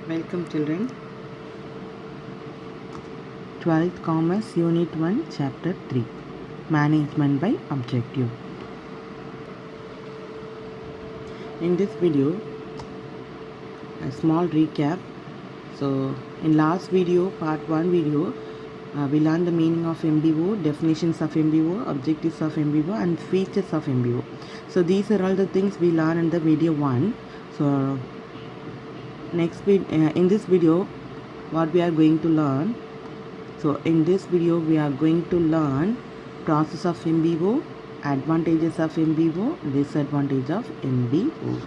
Welcome children. 12th Commerce Unit 1 Chapter 3 Management by Objective. In this video, a small recap. So in last video, part 1 video, we learned the meaning of MBO, definitions of MBO, objectives of MBO and features of MBO. So these are all the things we learned in the video 1. So in this video, what we are going to learn. So in this video we are going to learn process of MBO, advantages of MBO, disadvantage of MBO.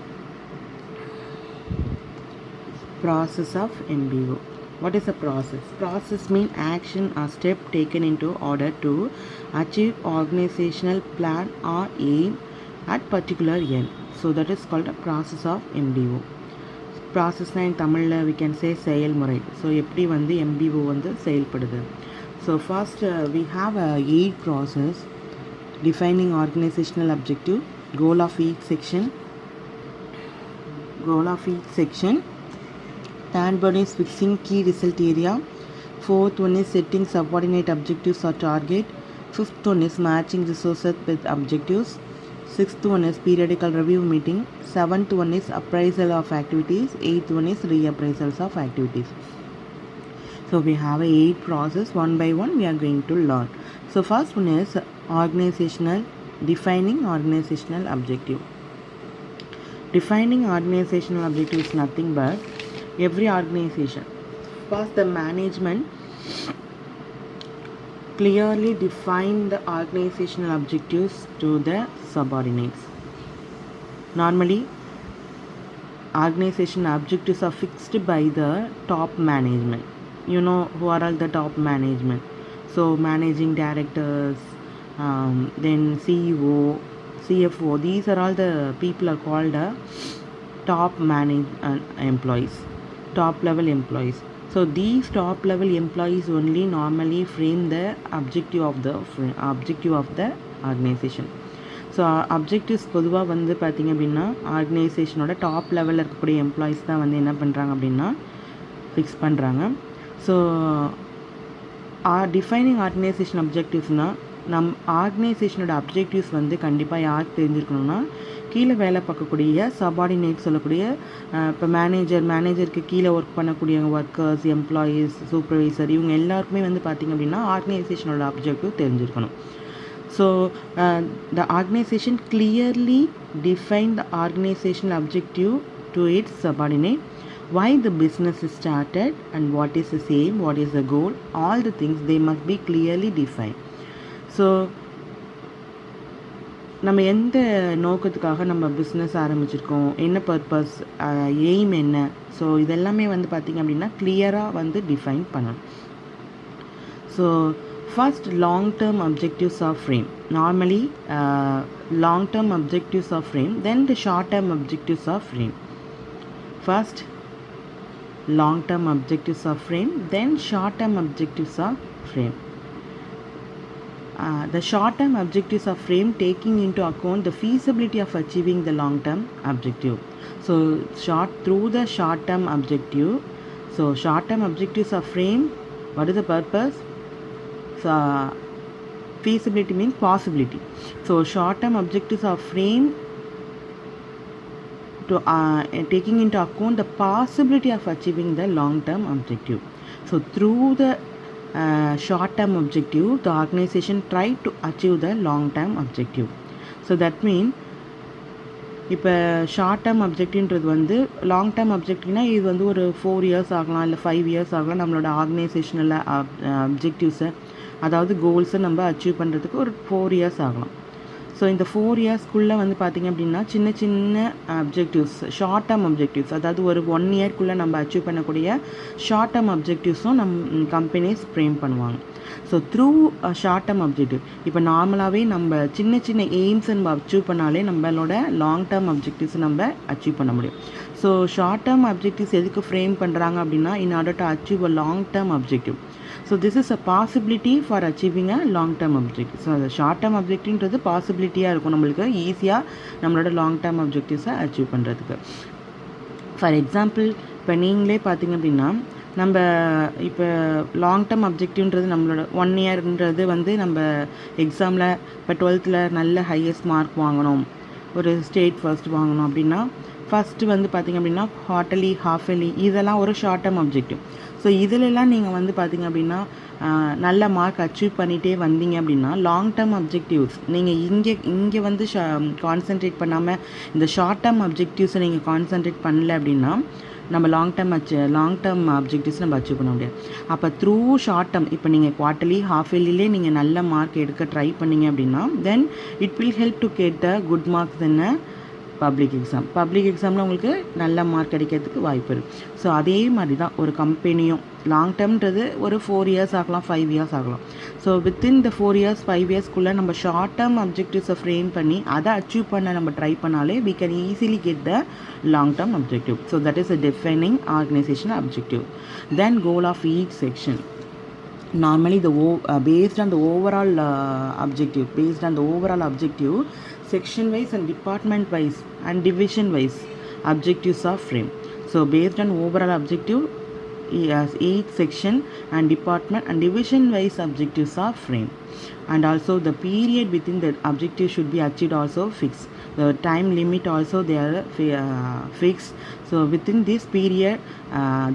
Process of MBO. What is a process? Process means action or step taken into order to achieve organizational plan or aim at particular end. So that is called a process of MBO. Process in Tamil we can say செயல்முறை. So எப்படி வந்து MBO வந்து செயல்படுது. So first we have a 8 process defining organizational objective, goal of each section. Third one is fixing key result area. Fourth one is setting subordinate objectives or target. Fifth one is matching resources with objectives. Sixth one is periodical review meeting. Seventh one is appraisal of activities. Eighth one is reappraisals of activities. So we have a 8 process. One by one we are going to learn. So first one is defining organizational objective. Defining organizational objective is nothing but every organization. First, the management clearly define the organizational objectives to the subordinates. Normally, organization objectives are fixed by the top management. You know who are all the top management. So managing directors, then CEO, CFO, these are all the people are called top employees, top level employees. So these top level employees only normally frame the objective of the organization. So objectives பொதுவாக வந்து பார்த்திங்க அப்படின்னா ஆர்கனைசேஷனோட top லெவலில் இருக்கக்கூடிய employees தான் வந்து என்ன பண்ணுறாங்க அப்படின்னா ஃபிக்ஸ் பண்ணுறாங்க. ஸோ டிஃபைனிங் ஆர்கனைசேஷன் அப்ஜெக்டிவ்ஸ்னால் ஆர்கனைசேஷனோட அப்ஜெக்டிவ்ஸ் வந்து கண்டிப்பாக யாருக்கு தெரிஞ்சிருக்கணும்னா கீழே வேலை பார்க்கக்கூடிய சபார்டினேட் சொல்லக்கூடிய இப்போ மேனேஜருக்கு கீழே ஒர்க் பண்ணக்கூடிய ஒர்க்கர்ஸ், எம்ப்ளாயீஸ், சூப்பர்வைசர், இவங்க எல்லாருக்குமே வந்து பார்த்திங்க அப்படின்னா ஆர்கனைசேஷனோட அப்ஜெக்டிவ் தெரிஞ்சிருக்கணும். So the organization clearly define the organizational objective to its subordinate, why the business is started and what is the aim, what is the goal, all the things they must be clearly defined. So நம்ம எந்த நோக்கத்துக்காக நம்ம business ஆரம்பிச்சிருக்கோம், என்ன purpose, aim என்ன, so இதெல்லாமே வந்து பார்த்திங்க அப்படின்னா கிளியராக வந்து டிஃபைன் பண்ணணும். So first, long-term objectives are framed. Normally, long-term objectives are framed, then the short-term objectives are framed. First, long-term objectives are framed, then short-term objectives are framed. The short-term objectives are framed taking into account the feasibility of achieving the long-term objective. So, through the short-term objective, so short-term objectives are framed. What is the purpose? Feasibility means possibility. So short-term objectives are framed to taking into account the possibility of achieving the long-term objective. So through the short-term objective, the organization try to achieve the long-term objective. So that means இப்போ short term அப்ஜெக்டிவ்ன்றது வந்து long term அப்ஜெக்டிவ்னா இது வந்து ஒரு 4 years ஆகலாம், இல்லை 5 years ஆகலாம். நம்மளோட ஆர்கனைசேஷனில் அப்ஜெக்டிவ்ஸை, அதாவது கோல்ஸை நம்ம அச்சீவ் பண்ணுறதுக்கு ஒரு 4 இயர்ஸ் ஆகலாம். ஸோ இந்த 4 இயர்ஸ்க்குள்ளே வந்து பார்த்திங்க அப்படின்னா சின்ன சின்ன அப்ஜெக்டிவ்ஸ், ஷார்ட் டேர்ம் அப்ஜெக்டிவ்ஸ், அதாவது ஒரு 1 இயர்க்குள்ளே நம்ம அச்சீவ் பண்ணக்கூடிய ஷார்ட் டேர்ம் அப்ஜெக்டிவ்ஸும் கம்பெனிஸ் ஃப்ரேம் பண்ணுவாங்க. So through short term objective, இப்போ நார்மலாகவே நம்ம சின்ன சின்ன எய்ம்ஸை நம்ம அச்சீவ் பண்ணாலே நம்மளோட லாங் டேர்ம் அப்ஜெக்டிவ்ஸ் நம்ம அச்சீவ் பண்ண முடியும். ஸோ ஷார்ட் டேர்ம் அப்ஜெக்டிவ்ஸ் எதுக்கு ஃப்ரேம் பண்ணுறாங்க அப்படின்னா in order to achieve a long term objective. So this is a possibility for achieving a long term objective. So the short term objectiveன்றது பாசிபிலிட்டியாக இருக்கும், நம்மளுக்கு ஈஸியாக நம்மளோட லாங் டேர்ம் அப்ஜெக்டிவ்ஸை அச்சீவ் பண்ணுறதுக்கு. For example, இப்போ நீங்களே பார்த்தீங்க அப்படின்னா நம்ம இப்போ லாங் டேர்ம் அப்ஜெக்டிவ்ன்றது நம்மளோட 1 இயர்ன்றது வந்து நம்ம எக்ஸாமில் இப்போ 12th நல்ல ஹையஸ்ட் மார்க் வாங்கணும், ஒரு ஸ்டேட் ஃபர்ஸ்ட் வாங்கணும் அப்படின்னா ஃபஸ்ட்டு வந்து பார்த்திங்க அப்படின்னா குவார்ட்டர்லி, ஹாஃப் இயர்லி இதெல்லாம் ஒரு ஷார்ட் டேர்ம் அப்ஜெக்டிவ். ஸோ இதிலெல்லாம் நீங்கள் வந்து பார்த்திங்க அப்படின்னா நல்ல மார்க் அச்சீவ் பண்ணிகிட்டே வந்தீங்க அப்படின்னா லாங் டேர்ம் அப்ஜெக்டிவ்ஸ் நீங்கள் இங்கே வந்து கான்சென்ட்ரேட் பண்ணாமல் இந்த ஷார்ட் டேர்ம் அப்ஜெக்டிவ்ஸை நீங்கள் கான்சென்ட்ரேட் பண்ணல அப்படின்னா நம்ம லாங் டேர்ம் அப்ஜெக்டிவ்ஸ் நம்ம அச்சீவ் பண்ண முடியாது. அப்போ த்ரூ ஷார்ட் டேர்ம் இப்போ நீங்கள் குவார்ட்டர்லி, ஹாஃப் இயர்லிலே நீங்கள் நல்ல மார்க் எடுக்க ட்ரை பண்ணிங்க அப்படின்னா then it will help to get the good marks in public எக்ஸாமில் உங்களுக்கு நல்ல மார்க் கிடைக்கிறதுக்கு வாய்ப்பு இருக்குது. ஸோ அதே மாதிரி தான் ஒரு கம்பெனியும் லாங் டேர்ம்ன்றது ஒரு 4 இயர்ஸ் ஆகலாம், 5 இயர்ஸ் ஆகலாம். ஸோ வித்தின் த 4 இயர்ஸ் 5 இயர்ஸ்க்குள்ளே நம்ம ஷார்ட் டேர்ம் அப்ஜெக்டிவ்ஸை ஃப்ரேம் பண்ணி அதை அச்சீவ் பண்ண நம்ம ட்ரை பண்ணாலே we can easily get the long term objective. So that is a defining organizational objective. Then goal of each section. Normally based on the overall objective, section wise and department wise and division wise objectives are framed. So based on overall objective, each section and department and division wise objectives are framed. And also the period within the objective should be achieved also fixed. The time limit also they are fixed. So within this period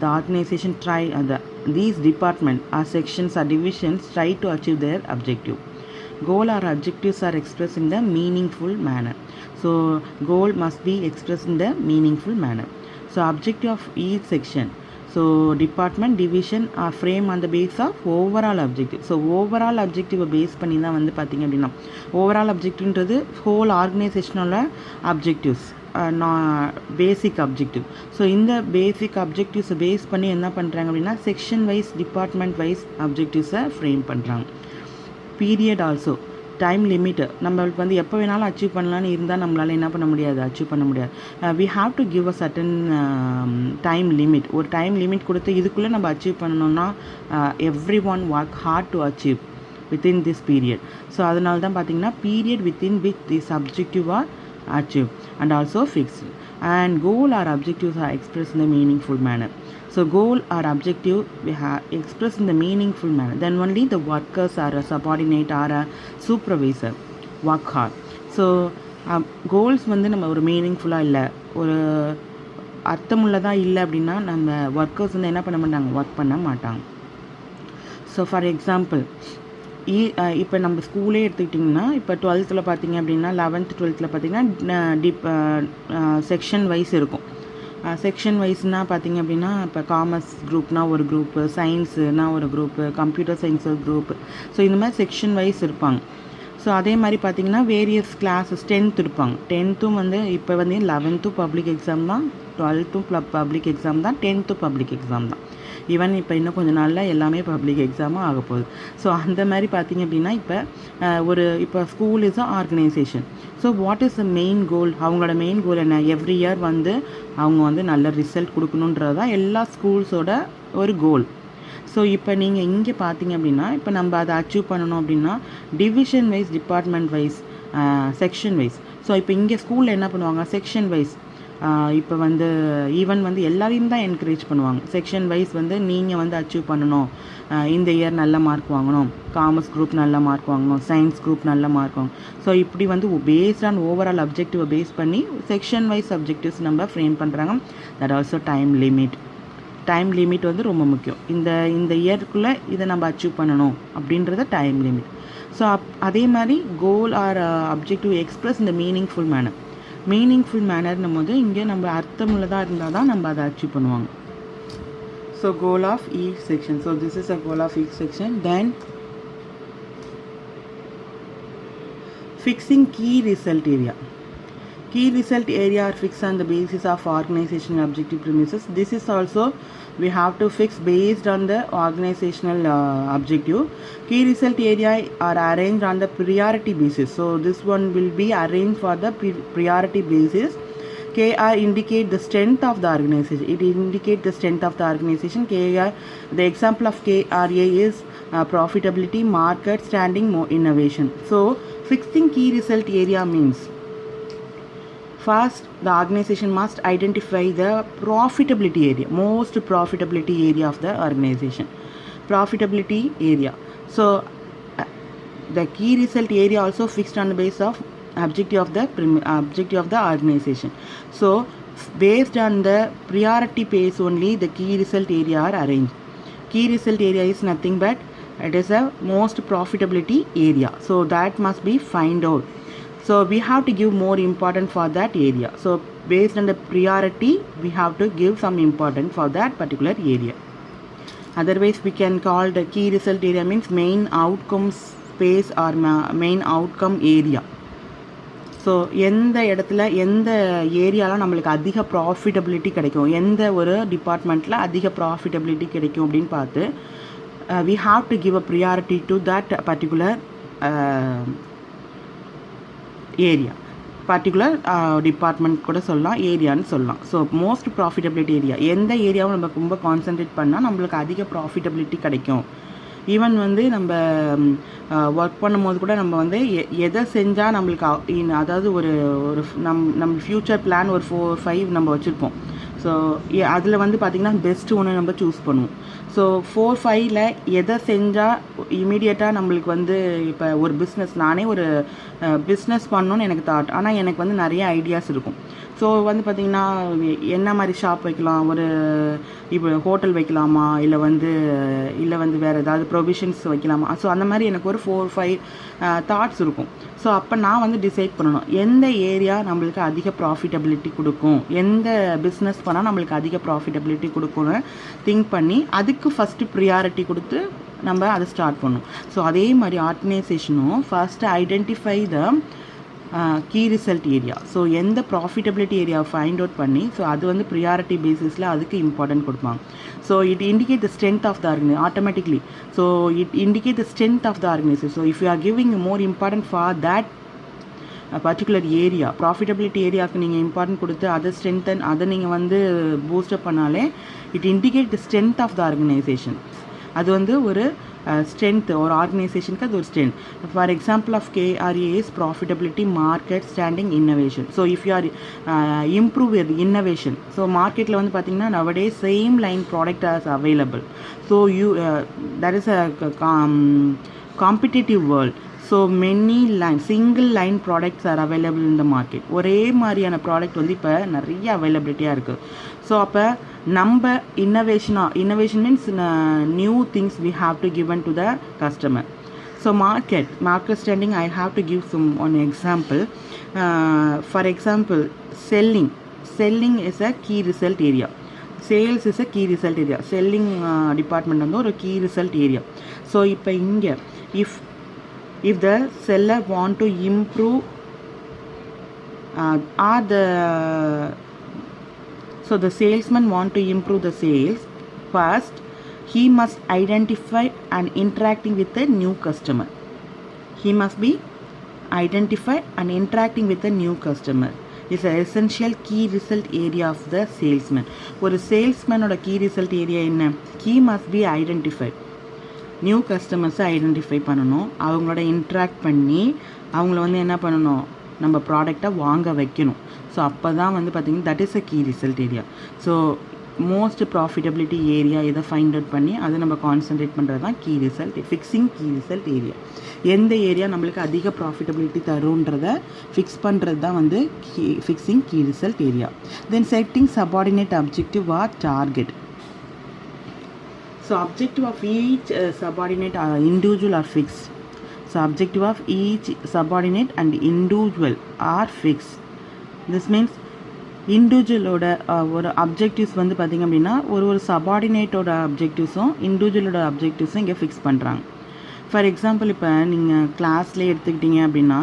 the organization these department or sections or divisions try to achieve their objective. Goal or objectives are expressed in the meaningful manner. So goal must be expressed in the meaningful manner. So objective of each section, so department, division are framed on the basis of overall objective. So overall objective base பண்ணி தான் வந்து பார்த்தீங்க அப்படின்னா overall objectiveன்றது whole organizational objectives, basic objective. So இந்த basic அப்ஜெக்டிவ்ஸை base பண்ணி என்ன பண்ணுறாங்க அப்படின்னா செக்ஷன் வைஸ், டிபார்ட்மெண்ட் வைஸ் அப்ஜெக்டிவ்ஸை ஃப்ரேம் பண்ணுறாங்க. பீரியட் ஆல்சோ, டைம் லிமிட்டு நம்மளுக்கு வந்து எப்போ வேணாலும் அச்சீவ் பண்ணலான்னு இருந்தால் நம்மளால் என்ன பண்ண முடியாது, அச்சீவ் பண்ண முடியாது. We have to give a certain time limit. ஒரு டைம் லிமிட் கொடுத்து இதுக்குள்ளே நம்ம அச்சீவ் பண்ணணும்னா every one work hard to achieve within this period. So அதனால தான் பார்த்தீங்கன்னா period within which this objective are achieved and also fixed. And goal or objectives are expressed in a meaningful manner. So goal or objective we have expressed in the meaningful manner, then only the workers or a subordinate or a supervisor work hard. So goals வந்து நம்ம ஒரு மீனிங்ஃபுல்லாக இல்லை, ஒரு அர்த்தமுள்ளதாக இல்லை அப்படின்னா நம்ம workers வந்து என்ன பண்ண மாட்டாங்க, ஒர்க் பண்ண மாட்டாங்க. ஸோ ஃபார் எக்ஸாம்பிள் இப்போ நம்ம ஸ்கூலே எடுத்துக்கிட்டிங்கன்னா இப்போ 12th பார்த்தீங்க அப்படின்னா 11th 12th பார்த்தீங்கன்னா செக்ஷன் வைஸ் இருக்கும். செக்ஷன் வைஸ்னால் பார்த்தீங்க அப்படின்னா இப்போ காமர்ஸ் குரூப்னால் ஒரு குரூப்பு, சயின்ஸுனால் ஒரு குரூப்பு, கம்ப்யூட்டர் சயின்ஸ் ஒரு குரூப்பு. ஸோ இந்த மாதிரி செக்ஷன் வைஸ் இருப்பாங்க. ஸோ அதே மாதிரி பார்த்தீங்கன்னா வேரியஸ் கிளாஸஸ் 10th இருப்பாங்க. 10th வந்து இப்போ வந்து 11th பப்ளிக் எக்ஸாம் தான், 12th பப்ளிக் எக்ஸாம் தான், 10th பப்ளிக் எக்ஸாம் தான். ஈவன் இப்போ இன்னும் கொஞ்சம் நாளில் எல்லாமே பப்ளிக் எக்ஸாமும் ஆக போகுது. ஸோ அந்த மாதிரி பார்த்திங்க அப்படின்னா இப்போ school is a organisation. So what is the main கோல், அவங்களோட மெயின் கோல் என்ன, எவ்ரி இயர் வந்து அவங்க வந்து நல்ல ரிசல்ட் கொடுக்கணுன்றது தான் எல்லா ஸ்கூல்ஸோட ஒரு கோல். ஸோ இப்போ நீங்கள் இங்கே பார்த்தீங்க அப்படின்னா இப்போ நம்ம அதை அச்சீவ் பண்ணணும் அப்படின்னா division wise, department wise, section wise. So இப்போ இங்கே ஸ்கூலில் என்ன பண்ணுவாங்க, செக்ஷன் வைஸ் இப்போ வந்து ஈவன் வந்து எல்லாரையும் தான் என்கரேஜ் பண்ணுவாங்க. செக்ஷன் வைஸ் வந்து நீங்கள் வந்து அச்சீவ் பண்ணணும், இந்த இயர் நல்ல மார்க் வாங்கணும், காமர்ஸ் குரூப் நல்ல மார்க் வாங்கணும், சயின்ஸ் குரூப் நல்ல மார்க் வாங்கணும். ஸோ இப்படி வந்து பேஸ்ட் ஆன் ஓவரால் அப்ஜெக்டிவை பேஸ் பண்ணி செக்ஷன் வைஸ் அப்ஜெக்டிவ்ஸ் நம்ம ஃப்ரேம் பண்ணுறாங்க. தட் ஆல்சோ டைம் லிமிட் வந்து ரொம்ப முக்கியம். இந்த இயருக்குள்ளே இதை நம்ம அச்சீவ் பண்ணணும் அப்படின்றத டைம் லிமிட். ஸோ அதே மாதிரி கோல் ஆர் அப்ஜெக்டிவ் எக்ஸ்பிரஸ் இந்த மீனிங்ஃபுல் மேனர்னும் போது இங்கே நம்ம அர்த்தமுள்ளதாக இருந்தால் தான் நம்ம அதை அச்சீவ் பண்ணுவாங்க. So goal of each section. So this is a goal of each section. Then fixing key result area. Key result area are fixed on the basis of organizational objective premises. This is also we have to fix based on the organizational objective. Key result area are arranged on the priority basis. So this one will be arranged for the priority basis. KR indicate the strength of the organization. It indicates the strength of the organization. KR, the example of KRA is profitability, market, standing, more innovation. So fixing key result area means First, the organization must identify the profitability area, most profitability area of the organization. Profitability area. So, the key result area also fixed on the basis of objective of the organization. So, based on the priority base only, the key result area are arranged. Key result area is nothing but it is a most profitability area. So, that must be find out. So we have to give more importance for that area. So based on the priority, we have to give some importance for that particular area. Otherwise, we can call the key result area means main outcome space or main outcome area. So எந்த இடத்துல எந்த ஏரியாவில் நம்மளுக்கு அதிக profitability கிடைக்கும், எந்த ஒரு டிபார்ட்மெண்ட்டில் அதிக ப்ராஃபிட்டபிலிட்டி கிடைக்கும் அப்படின்னு பார்த்து we have to give a priority to that particular area. Particular department கூட சொல்லலாம், ஏரியான்னு சொல்லலாம். ஸோ மோஸ்ட் ப்ராஃபிட்டபிலிட்டி ஏரியா, எந்த ஏரியாவும் நம்ம ரொம்ப கான்சன்ட்ரேட் பண்ணால் நம்மளுக்கு அதிக ப்ராஃபிட்டபிலிட்டி கிடைக்கும். ஈவன் வந்து நம்ம ஒர்க் பண்ணும்போது கூட நம்ம வந்து எதை செஞ்சால் நம்மளுக்கு அதாவது ஒரு ஒரு நம்ம ஃப்யூச்சர் பிளான் ஒரு 4-5 நம்ம வச்சுருப்போம். ஸோ அதில் வந்து பார்த்திங்கன்னா பெஸ்ட்டு ஒன்று நம்ம சூஸ் பண்ணுவோம். ஸோ 4-5ல் எதை செஞ்சால் இமீடியட்டாக நம்மளுக்கு வந்து இப்போ ஒரு பிஸ்னஸ், நானே ஒரு பிஸ்னஸ் பண்ணணுன்னு எனக்கு தாட், ஆனால் எனக்கு வந்து நிறைய ஐடியாஸ் இருக்கும். ஸோ வந்து பார்த்திங்கன்னா என்ன மாதிரி ஷாப் வைக்கலாம், ஒரு இப்போ ஹோட்டல் வைக்கலாமா, இல்லை வந்து வேறு ஏதாவது ப்ரொவிஷன்ஸ் வைக்கலாமா. ஸோ அந்த மாதிரி எனக்கு ஒரு 4-5 தாட்ஸ் இருக்கும். ஸோ அப்போ நான் வந்து டிசைட் பண்ணணும் எந்த ஏரியா நம்மளுக்கு அதிக ப்ராஃபிட்டபிலிட்டி கொடுக்கும், எந்த பிஸ்னஸ் பண்ணால் நம்மளுக்கு அதிக ப்ராஃபிட்டபிலிட்டி கொடுக்கும்னு திங்க் பண்ணி அதுக்கு ஃபஸ்ட்டு ப்ரியாரிட்டி கொடுத்து நம்ம அதை ஸ்டார்ட் பண்ணணும். ஸோ அதே மாதிரி ஆர்கனைசேஷனும் first identify the key result area. So எந்த ப்ராஃபிட்டபிலிட்டி ஏரியாவை ஃபைண்ட் அவுட் பண்ணி ஸோ அது வந்து ப்ரியாரிட்டி பேசிஸில் அதுக்கு இம்பார்ட்டன்ட் கொடுப்பாங்க. So it indicate the strength of the organization automatically. So it indicate the strength of the organization. So if you are giving more important for that particular area, profitability ஏரியாவுக்கு நீங்கள் important கொடுத்து அதை strengthen அதை நீங்கள் வந்து boost up பண்ணாலே it indicate the strength of the organization. அது வந்து ஒரு ஸ்ட்ரென்த், ஒரு ஆர்கனைசேஷனுக்கு அது ஒரு strength. For example of KRA is profitability, market, standing, innovation. So if you are improve your innovation, so மார்க்கெட்டில் வந்து பார்த்திங்கன்னா nowadays same line product as available. So that is a competitive world. So many line single line products are available in the market. ஒரே மாதிரியான product வந்து இப்போ நிறைய அவைலபிலிட்டியாக இருக்குது. So அப்போ நம்ம innovation means new things we have to given to the customer. So market standing, I have to give one example. For example, selling is a key result area, sales is a key result area, selling department வந்து ஒரு key result area. So இப்போ இங்கே if the seller want to improve or the so the salesman want to improve the sales, first he must identify and interacting with a new customer. He must be identify and interacting with a new customer is an essential key result area of the salesman. ஒரு சேல்ஸ்மேனோட key result area என்ன? He must be identified. New கஸ்டமர்ஸை identify பண்ணணும், அவங்களோட interact பண்ணி அவங்கள வந்து என்ன பண்ணணும், நம்ம ப்ராடக்டை வாங்க வைக்கணும். ஸோ அப்போ தான் வந்து பார்த்திங்கன்னா that is a key result area. So most profitability area இதை ஃபைண்ட் அவுட் பண்ணி அதை நம்ம கான்சன்ட்ரேட் பண்ணுறது தான் key result, fixing key result area. எந்த ஏரியா நம்மளுக்கு அதிக ப்ராஃபிட்டபிலிட்டி தருன்றதை ஃபிக்ஸ் பண்ணுறது தான் வந்து fixing key result area. Then setting subordinate objective or target. So objective of each subordinate individual are fixed. So objective of each subordinate and individual are fixed. This means இண்டிவிஜுவலோட ஒரு objectives வந்து பார்த்திங்க அப்படின்னா ஒரு சபார்டினேட்டோட அப்ஜெக்டிவ்ஸும் இண்டிவிஜுவலோட அப்ஜெக்டிவ்ஸும் இங்கே fix பண்ணுறாங்க. For example இப்போ நீங்கள் கிளாஸ்லேயே எடுத்துக்கிட்டீங்க அப்படின்னா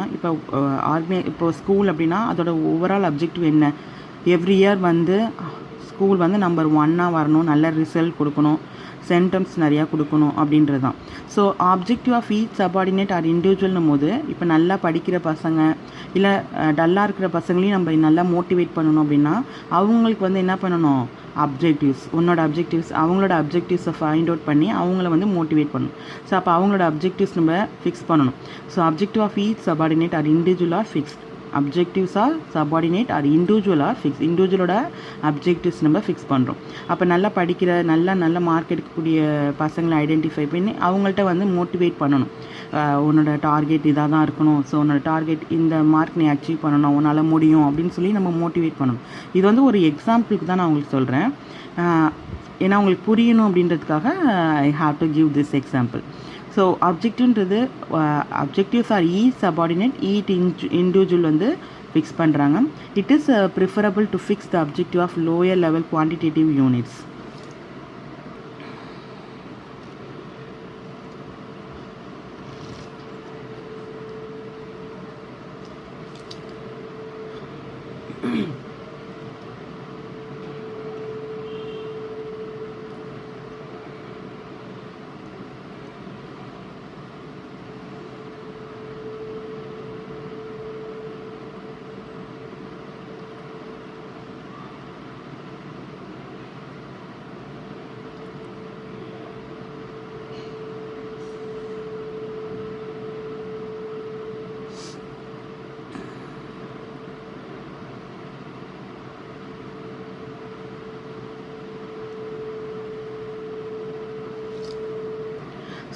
இப்போ ஸ்கூல் அப்படின்னா அதோட ஓவரால் அப்ஜெக்டிவ் என்ன? எவ்ரி இயர் வந்து ஸ்கூல் வந்து நம்பர் 1 வரணும், நல்ல ரிசல்ட் கொடுக்கணும், சென்டம்ஸ் நிறையா கொடுக்கணும் அப்படின்றது தான். So objective of each subordinate or இண்டிவிஜுவல்னும் போது இப்போ நல்லா படிக்கிற பசங்க இல்லை டல்லாக இருக்கிற பசங்களையும் நம்ம நல்லா மோட்டிவேட் பண்ணணும் அப்படின்னா அவங்களுக்கு வந்து என்ன பண்ணணும், அப்ஜெக்டிவ்ஸ், அவங்களோட அப்ஜெக்டிவ்ஸை ஃபைண்ட் அவுட் பண்ணி அவங்கள வந்து மோட்டிவேட் பண்ணணும். ஸோ அப்போ அவங்களோட அப்ஜெக்டிவ்ஸ் நம்ம ஃபிக்ஸ் பண்ணணும். So objective of each subordinate or individual are fixed. Objectives are subordinate or individual are fix. இண்டிவிஜுவலோட அப்ஜெக்டிவ்ஸ் நம்ம ஃபிக்ஸ் பண்ணுறோம். அப்போ நல்லா படிக்கிற நல்ல மார்க் எடுக்கக்கூடிய பசங்களை ஐடென்டிஃபை பண்ணி அவங்கள்ட்ட வந்து மோட்டிவேட் பண்ணணும். உன்னோட டார்கெட் இதாக தான் இருக்கணும், ஸோ உன்னோட டார்கெட் இந்த மார்க் நீ அச்சீவ் பண்ணணும், உன்னால் முடியும் அப்படின்னு சொல்லி நம்ம மோட்டிவேட் பண்ணணும். இது வந்து ஒரு எக்ஸாம்பிளுக்கு தான் நான் உங்களுக்கு சொல்கிறேன், ஏன்னா உங்களுக்கு புரியணும் அப்படின்றதுக்காக I have to give this example. So அப்ஜெக்டிவ்ன்றது அப்ஜெக்டிவ்ஸ் ஆர் சபார்டினேட், இண்டிவிஜுவல் வந்து ஃபிக்ஸ் பண்ணுறாங்க. It is preferable to fix the objective of lower level quantitative units.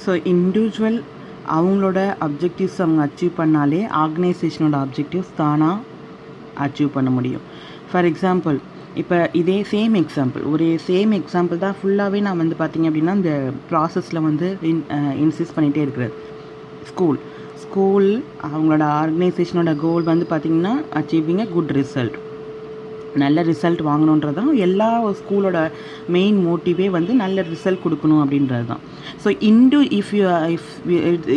So individual அவங்களோட அப்ஜெக்டிவ்ஸ் அவங்க அச்சீவ் பண்ணாலே ஆர்கனைசேஷனோட அப்ஜெக்டிவ்ஸ் தானாக அச்சீவ் பண்ண முடியும். ஃபார் எக்ஸாம்பிள், இப்போ இதே சேம் எக்ஸாம்பிள் தான் ஃபுல்லாகவே நான் வந்து பார்த்திங்க அப்படின்னா இந்த ப்ராசஸில் வந்து இன்சிஸ்ட் பண்ணிகிட்டே இருக்கிறது. ஸ்கூல் அவங்களோட ஆர்கனைசேஷனோட கோல் வந்து பார்த்திங்கன்னா அச்சீவிங் அ குட் ரிசல்ட், நல்ல ரிசல்ட் வாங்கணுன்றது தான் எல்லா ஸ்கூலோட மெயின் மோட்டிவே வந்து நல்ல ரிசல்ட் கொடுக்கணும் அப்படின்றது தான். So if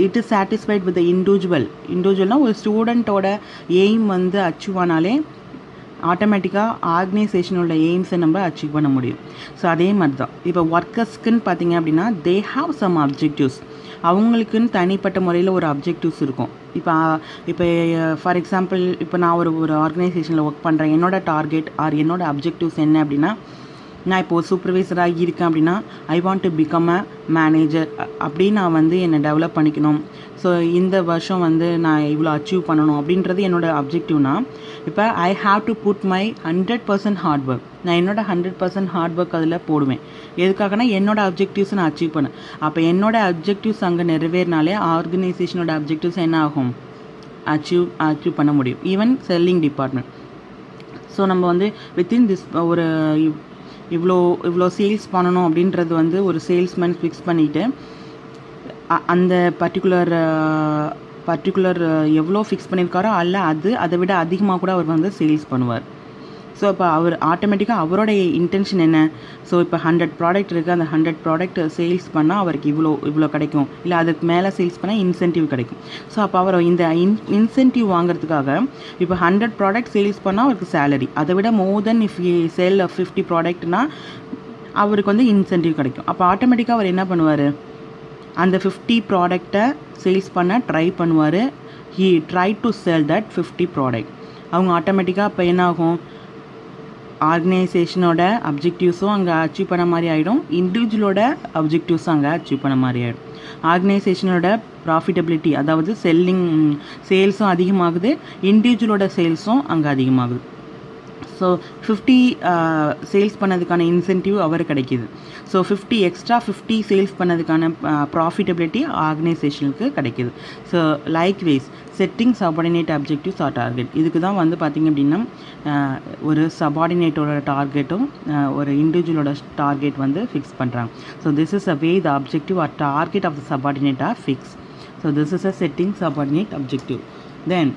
it is satisfied with the இண்டிவிஜுவல்னால் ஒரு ஸ்டூடெண்ட்டோட எய்ம் வந்து அச்சீவ் ஆனாலே ஆட்டோமேட்டிக்காக ஆர்கனைசேஷனோட எய்ம்ஸை நம்ம அச்சீவ் பண்ண முடியும். ஸோ அதே மாதிரி தான் இப்போ ஒர்க்கர்ஸ்க்குன்னு பார்த்தீங்க அப்படின்னா தே ஹாவ் சம் அப்ஜெக்டிவ்ஸ், அவங்களுக்குன்னு தனிப்பட்ட முறையில் ஒரு அப்ஜெக்டிவ்ஸ் இருக்கும். இப்போ ஃபார் எக்ஸாம்பிள், இப்போ நான் ஒரு ஆர்கனைசேஷனில் ஒர்க் பண்ணுறேன், என்னோடய டார்கெட் ஆர் என்னோடய அப்ஜெக்டிவ்ஸ் என்ன அப்படின்னா, நான் இப்போது சூப்பர்வைசராக இருக்கேன் அப்படின்னா I want to become a manager அப்படின்னு நான் வந்து என்னை டெவலப் பண்ணிக்கணும். ஸோ இந்த வருஷம் வந்து நான் இவ்வளோ அச்சீவ் பண்ணணும் அப்படின்றது என்னோடய அப்ஜெக்டிவ்னா, இப்போ I have to put my 100% hard work. நான் என்னோடய 100% ஹார்ட் ஒர்க் அதில் போடுவேன். எதுக்காகனா என்னோடய அப்ஜெக்டிவ்ஸ் நான் அச்சீவ் பண்ணேன். அப்போ என்னோடய அப்ஜெக்டிவ்ஸ் அங்கே நிறைவேறினாலே ஆர்கனைசேஷனோட அப்ஜெக்டிவ்ஸ் என்ன ஆகும், அச்சீவ் பண்ண முடியும். Even selling department. ஸோ நம்ம வந்து வித்தின் திஸ் ஒரு இவ்வளோ சேல்ஸ் பண்ணணும் அப்படின்றது வந்து ஒரு சேல்ஸ்மேன் ஃபிக்ஸ் பண்ணிவிட்டு அந்த பர்டிகுலர் எவ்வளோ ஃபிக்ஸ் பண்ணியிருக்காரோ அல்ல அதை விட அதிகமாக கூட அவர் வந்து சேல்ஸ் பண்ணுவார். ஸோ இப்போ அவர் ஆட்டோமேட்டிக்காக அவருடைய இன்டென்ஷன் என்ன, ஸோ இப்போ 100 ப்ராடக்ட் இருக்குது, அந்த 100 ப்ராடக்ட் சேல்ஸ் பண்ணால் அவருக்கு இவ்வளோ கிடைக்கும், இல்லை அதுக்கு மேலே சேல்ஸ் பண்ணால் இன்சென்டிவ் கிடைக்கும். ஸோ அப்போ அவர் இந்த இன்சென்டிவ் வாங்குறதுக்காக இப்போ 100 ப்ராடக்ட் சேல்ஸ் பண்ணால் அவருக்கு சேலரி, அதை விட மோர் தென் இஃப் சேல் 50 ப்ராடக்ட்னால் அவருக்கு வந்து இன்சென்டிவ் கிடைக்கும். அப்போ ஆட்டோமேட்டிக்காக அவர் என்ன பண்ணுவார், அந்த 50 ப்ராடக்டை சேல்ஸ் பண்ண ட்ரை பண்ணுவார். He try to sell that 50 product. அவங்க ஆட்டோமேட்டிக்காக இப்போ என்ன ஆகும், ஆர்கனைசேஷனோட அப்ஜெக்டிவ்ஸும் அங்கே அச்சீவ் பண்ண மாதிரி ஆகிடும், இண்டிவிஜுவலோட அப்ஜெக்டிவ்ஸும் அங்கே அச்சீவ் பண்ண மாதிரி ஆகிடும். ஆர்கனைசேஷனோட ப்ராஃபிட்டபிலிட்டி, அதாவது சேல்ஸும் அதிகமாகுது, இண்டிவிஜுவலோட சேல்ஸும் அங்கே அதிகமாகுது. ஸோ 50 சேல்ஸ் பண்ணதுக்கான இன்சென்டிவ் அவர் கிடைக்கிது. ஸோ 50 சேல்ஸ் பண்ணதுக்கான ப்ராஃபிட்டபிலிட்டி ஆர்கனைசேஷனுக்கு கிடைக்கிது. So likewise setting subordinate objectives or target, இதுக்கு தான் வந்து பார்த்திங்க அப்படின்னா ஒரு சபார்டினேட்டோட டார்கெட்டும் ஒரு இண்டிவிஜுவலோட டார்கெட் வந்து ஃபிக்ஸ் பண்ணுறாங்க. So this is a way the objective or target of the subordinate are fix. So this is a setting subordinate objective. Then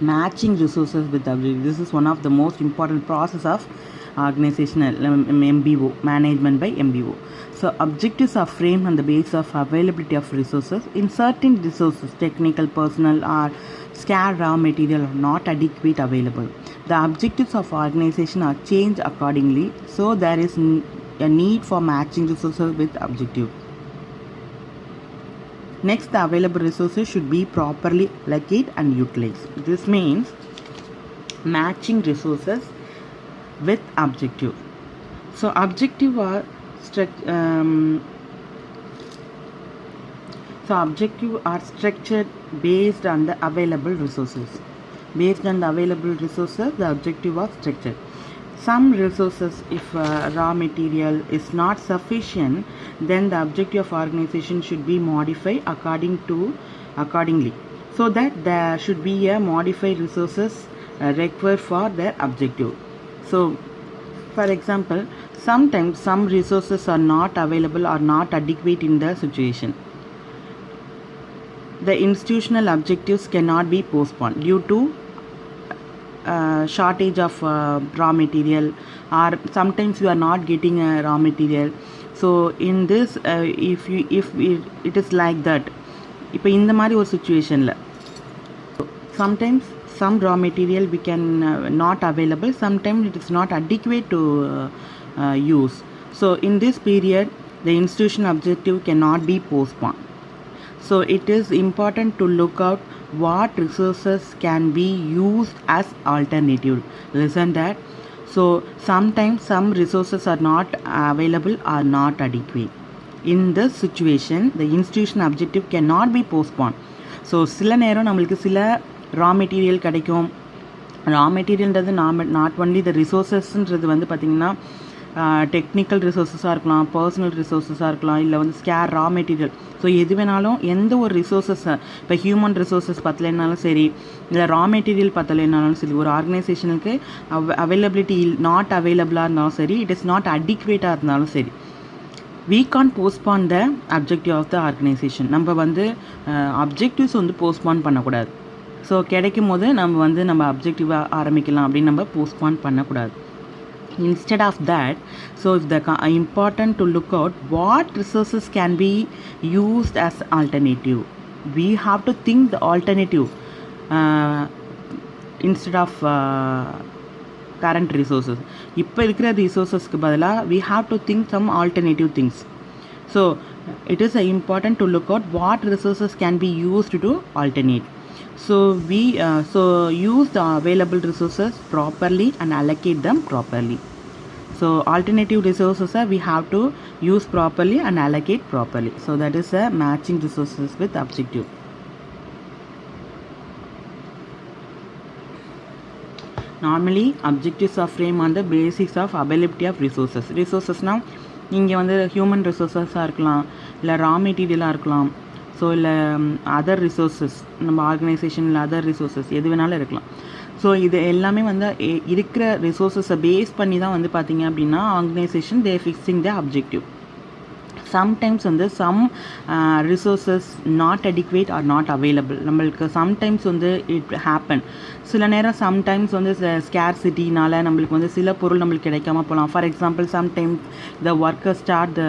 matching resources with objectives. This is one of the most important process of organizational MBO, management by MBO. So objectives are framed on the basis of availability of resources. In certain resources, technical, personal or scarce raw material are not adequate available. The objectives of organization are changed accordingly. So there is a need for matching resources with objective. Next, the available resources should be properly allocated and utilized. This means matching resources with objective. So objective are structured based on the available resources. Based on the available resources, the objective was structured. Some resources, if raw material is not sufficient, then the objective of organization should be modified accordingly, so that there should be a modified resources required for their objective. So, for example, sometimes some resources are not available or not adequate in the situation. The institutional objectives cannot be postponed due to shortage of raw material, or sometimes you are not getting raw material. So in this if it is like that, இப்போ இந்த மாதிரி ஒரு situationல sometimes some raw material we can not available, sometimes it is not adequate to use. So in this period the institutional objective cannot be postponed. So it is important to look out what resources can be used as alternative. Listen that. So sometimes some resources are not available or not adequate. In this situation the institutional objective cannot be postponed. So சில நேரம் நம்மளுக்கு சில raw material கிடைக்கும். raw materialன்றது not only the resourcesன்றது வந்து பார்த்திங்கன்னா technical ரிசோர்ஸஸாக இருக்கலாம், personal ரிசோர்ஸஸாக இருக்கலாம், இல்லை வந்து ஸ்கேர் ரா மெட்டீரியல். ஸோ எது வேணாலும் எந்த ஒரு ரிசோர்ஸஸை இப்போ ஹியூமன் ரிசோர்ஸஸ் பத்தலைனாலும் சரி, இல்லை ரா மெட்டீரியல் பத்தலைனாலும் சரி, ஒரு ஆர்கனைசேஷனுக்கு அவைலபிலிட்டி நாட் அவைலபிளாக இருந்தாலும் சரி, இட் இஸ் நாட் அடிக்வேட்டாக இருந்தாலும் சரி, we can't postpone the objective of the organization. நம்ம வந்து அப்ஜெக்டிவ்ஸ் வந்து போஸ்ட்பான் பண்ணக்கூடாது. ஸோ கிடைக்கும் போது நம்ம அப்ஜெக்டிவாக ஆரம்பிக்கலாம் அப்படின்னு நம்ம போஸ்ட்பான் பண்ணக்கூடாது. Instead of that, so if the important to look out what resources can be used as alternative. We have to think the alternative instead of current resources. இப்போ இருக்கிற ரிசோர்ஸஸ்க்கு பதிலாக we have to think some alternative things. So it is important to look out what resources can be used to alternate. So we use the available resources properly and allocate them properly. So alternative resources we have to use properly and allocate properly. So that is matching resources with objective. Normally objectives are framed on the basis of availability of resources. Resources now இங்கே வந்து human ரிசோர்ஸஸாக இருக்கலாம், இல்லை ரா மெட்டீரியலாக இருக்கலாம், so இல்லை other resources நம்ம ஆர்கனைசேஷனில் other resources எது வேணாலும் இருக்கலாம். ஸோ இது எல்லாமே வந்து இருக்கிற ரிசோர்ஸஸை பேஸ் பண்ணி தான் வந்து பார்த்திங்க அப்படின்னா organization they fixing the objective. Sometimes வந்து some resources not adequate or not available. நம்மளுக்கு சம்டைம்ஸ் வந்து இட் ஹேப்பன். சில நேரம் சம்டைம்ஸ் வந்து ஸ்கேர்சிட்டினால் நம்மளுக்கு வந்து சில பொருள் நம்மளுக்கு கிடைக்காம போகலாம். For example sometimes the worker start the